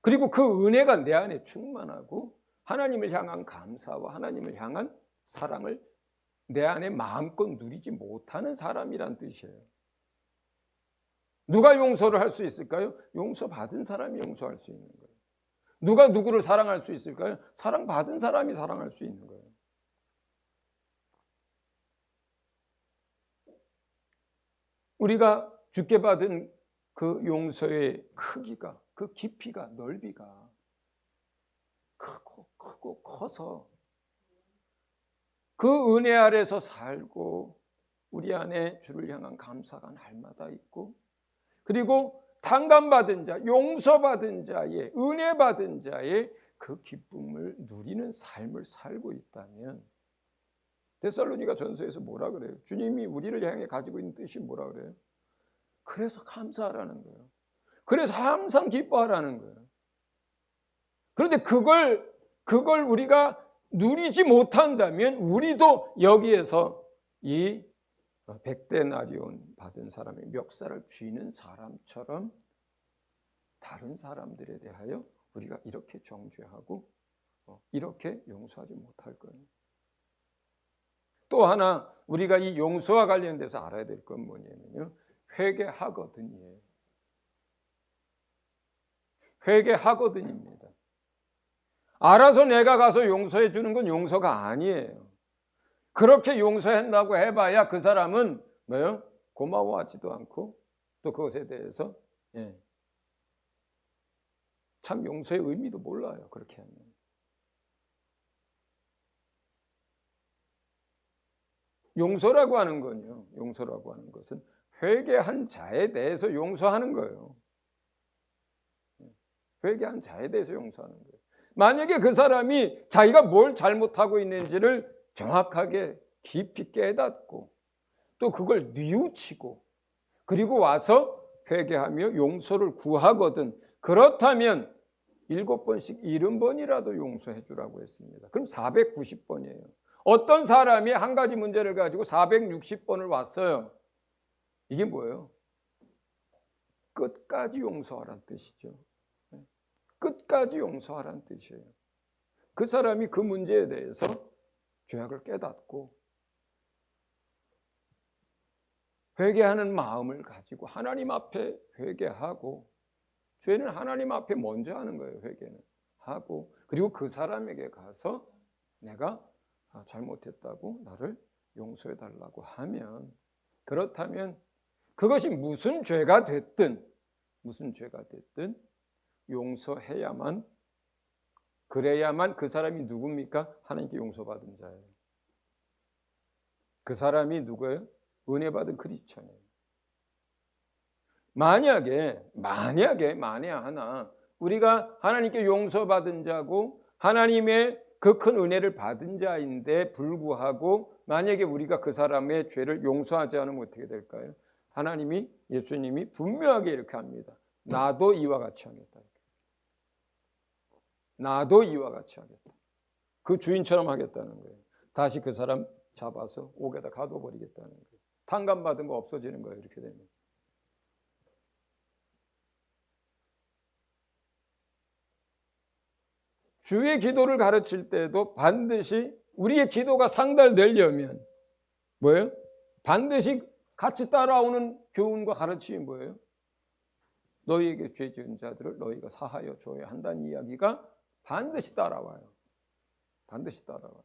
그리고 그 은혜가 내 안에 충만하고 하나님을 향한 감사와 하나님을 향한 사랑을 내 안에 마음껏 누리지 못하는 사람이란 뜻이에요. 누가 용서를 할 수 있을까요? 용서받은 사람이 용서할 수 있는 거예요. 누가 누구를 사랑할 수 있을까요? 사랑받은 사람이 사랑할 수 있는 거예요. 우리가 주께 받은 그 용서의 크기가, 그 깊이가, 넓이가 크고 커서 그 은혜 아래서 살고 우리 안에 주를 향한 감사가 날마다 있고 그리고 탕감받은 자, 용서받은 자의, 은혜받은 자의 그 기쁨을 누리는 삶을 살고 있다면 데살로니가 전서에서 뭐라 그래요? 주님이 우리를 향해 가지고 있는 뜻이 뭐라 그래요? 그래서 감사하라는 거예요. 그래서 항상 기뻐하라는 거예요. 그런데 그걸 우리가 누리지 못한다면 우리도 여기에서 이 백데나리온 받은 사람의 멱살을 쥐는 사람처럼 다른 사람들에 대하여 우리가 이렇게 정죄하고 이렇게 용서하지 못할 거예요. 또 하나 우리가 이 용서와 관련돼서 알아야 될 건 뭐냐면요. 회개하거든이에요. 회개하거든입니다. 알아서 내가 가서 용서해 주는 건 용서가 아니에요. 그렇게 용서한다고 해봐야 그 사람은 뭐요? 고마워하지도 않고 또 그것에 대해서 참 용서의 의미도 몰라요. 그렇게 하면. 용서라고 하는 건요. 용서라고 하는 것은 회개한 자에 대해서 용서하는 거예요. 회개한 자에 대해서 용서하는 거예요. 만약에 그 사람이 자기가 뭘 잘못하고 있는지를 정확하게 깊이 깨닫고 또 그걸 뉘우치고 그리고 와서 회개하며 용서를 구하거든 그렇다면 7번씩 70번이라도 용서해 주라고 했습니다. 그럼 490번이에요. 어떤 사람이 한 가지 문제를 가지고 460번을 왔어요. 이게 뭐예요? 끝까지 용서하라는 뜻이죠. 끝까지 용서하라는 뜻이에요. 그 사람이 그 문제에 대해서 죄악을 깨닫고 회개하는 마음을 가지고 하나님 앞에 회개하고 죄는 하나님 앞에 먼저 하는 거예요. 회개는 하고 그리고 그 사람에게 가서 내가 잘못했다고 나를 용서해 달라고 하면 그렇다면 그것이 무슨 죄가 됐든 용서해야만 그래야만 그 사람이 누굽니까? 하나님께 용서받은 자예요. 그 사람이 누구예요? 은혜 받은 크리스천이에요. 만약에 만에 하나 우리가 하나님께 용서받은 자고 하나님의 그 큰 은혜를 받은 자인데 불구하고 만약에 우리가 그 사람의 죄를 용서하지 않으면 어떻게 될까요? 하나님이 예수님이 분명하게 이렇게 합니다. 나도 이와 같이 하겠다. 나도 이와 같이 하겠다. 그 주인처럼 하겠다는 거예요. 다시 그 사람 잡아서 옥에다 가둬버리겠다는 거예요. 탕감받은 거 없어지는 거예요. 이렇게 되면. 주의 기도를 가르칠 때도 반드시 우리의 기도가 상달되려면 뭐예요? 반드시 같이 따라오는 교훈과 가르침이 뭐예요? 너희에게 죄 지은 자들을 너희가 사하여 줘야 한다는 이야기가 반드시 따라와요. 반드시 따라와요.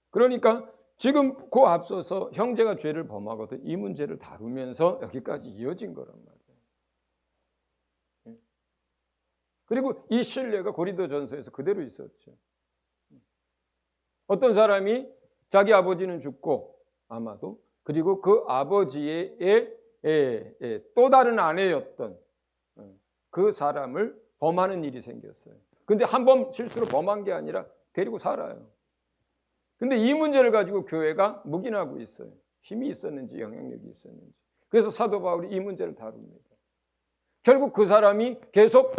그러니까 지금 그 앞서서 형제가 죄를 범하거든 이 문제를 다루면서 여기까지 이어진 거란 말이에요. 그리고 이 신뢰가 고린도전서에서 그대로 있었죠. 어떤 사람이 자기 아버지는 죽고 아마도 그리고 그 아버지의 또 다른 아내였던 그 사람을 범하는 일이 생겼어요. 근데 한 번 실수로 범한 게 아니라 데리고 살아요. 근데 이 문제를 가지고 교회가 묵인하고 있어요. 힘이 있었는지 영향력이 있었는지. 그래서 사도 바울이 이 문제를 다룹니다. 결국 그 사람이 계속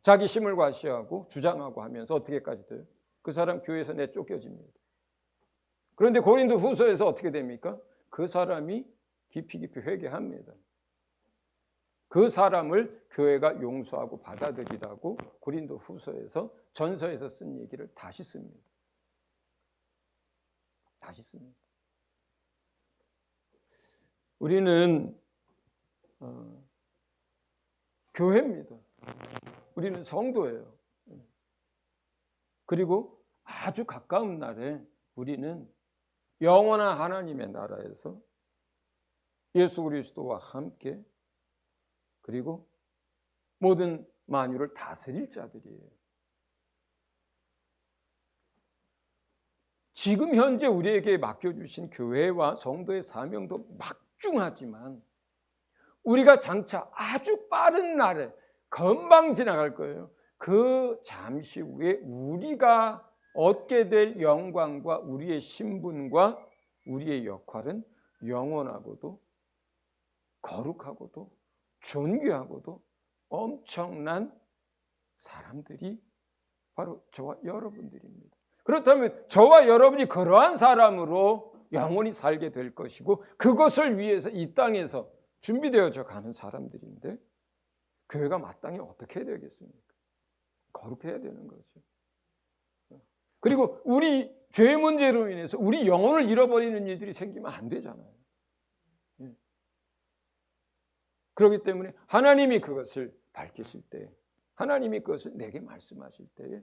자기 힘을 과시하고 주장하고 하면서 어떻게까지 돼요? 그 사람 교회에서 내쫓겨집니다. 그런데 고린도 후서에서 어떻게 됩니까? 그 사람이 깊이 회개합니다. 그 사람을 교회가 용서하고 받아들이라고 고린도 후서에서 전서에서 쓴 얘기를 다시 씁니다. 다시 씁니다. 우리는 교회입니다. 우리는 성도예요. 그리고 아주 가까운 날에 우리는 영원한 하나님의 나라에서 예수 그리스도와 함께 그리고 모든 만유를 다스릴 자들이에요. 지금 현재 우리에게 맡겨주신 교회와 성도의 사명도 막중하지만 우리가 장차 아주 빠른 날에 금방 지나갈 거예요. 그 잠시 후에 우리가 얻게 될 영광과 우리의 신분과 우리의 역할은 영원하고도 거룩하고도 존귀하고도 엄청난 사람들이 바로 저와 여러분들입니다. 그렇다면 저와 여러분이 그러한 사람으로 영원히 살게 될 것이고 그것을 위해서 이 땅에서 준비되어져 가는 사람들인데 교회가 마땅히 어떻게 해야 되겠습니까? 거룩해야 되는 거죠. 그리고 우리 죄 문제로 인해서 우리 영혼을 잃어버리는 일들이 생기면 안 되잖아요. 그렇기 때문에 하나님이 그것을 밝히실 때 하나님이 그것을 내게 말씀하실 때에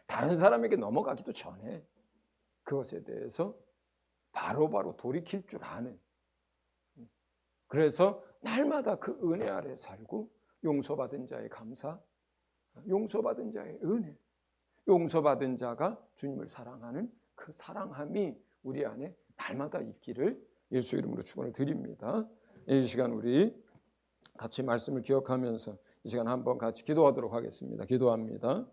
다른 사람에게 넘어가기도 전에 그것에 대해서 바로바로 돌이킬 줄 아는 그래서 날마다 그 은혜 아래 살고 용서받은 자의 감사, 용서받은 자의 은혜, 용서받은 자가 주님을 사랑하는 그 사랑함이 우리 안에 날마다 있기를 예수 이름으로 축원을 드립니다. 이 시간 우리 같이 말씀을 기억하면서 이 시간 한번 같이 기도하도록 하겠습니다. 기도합니다.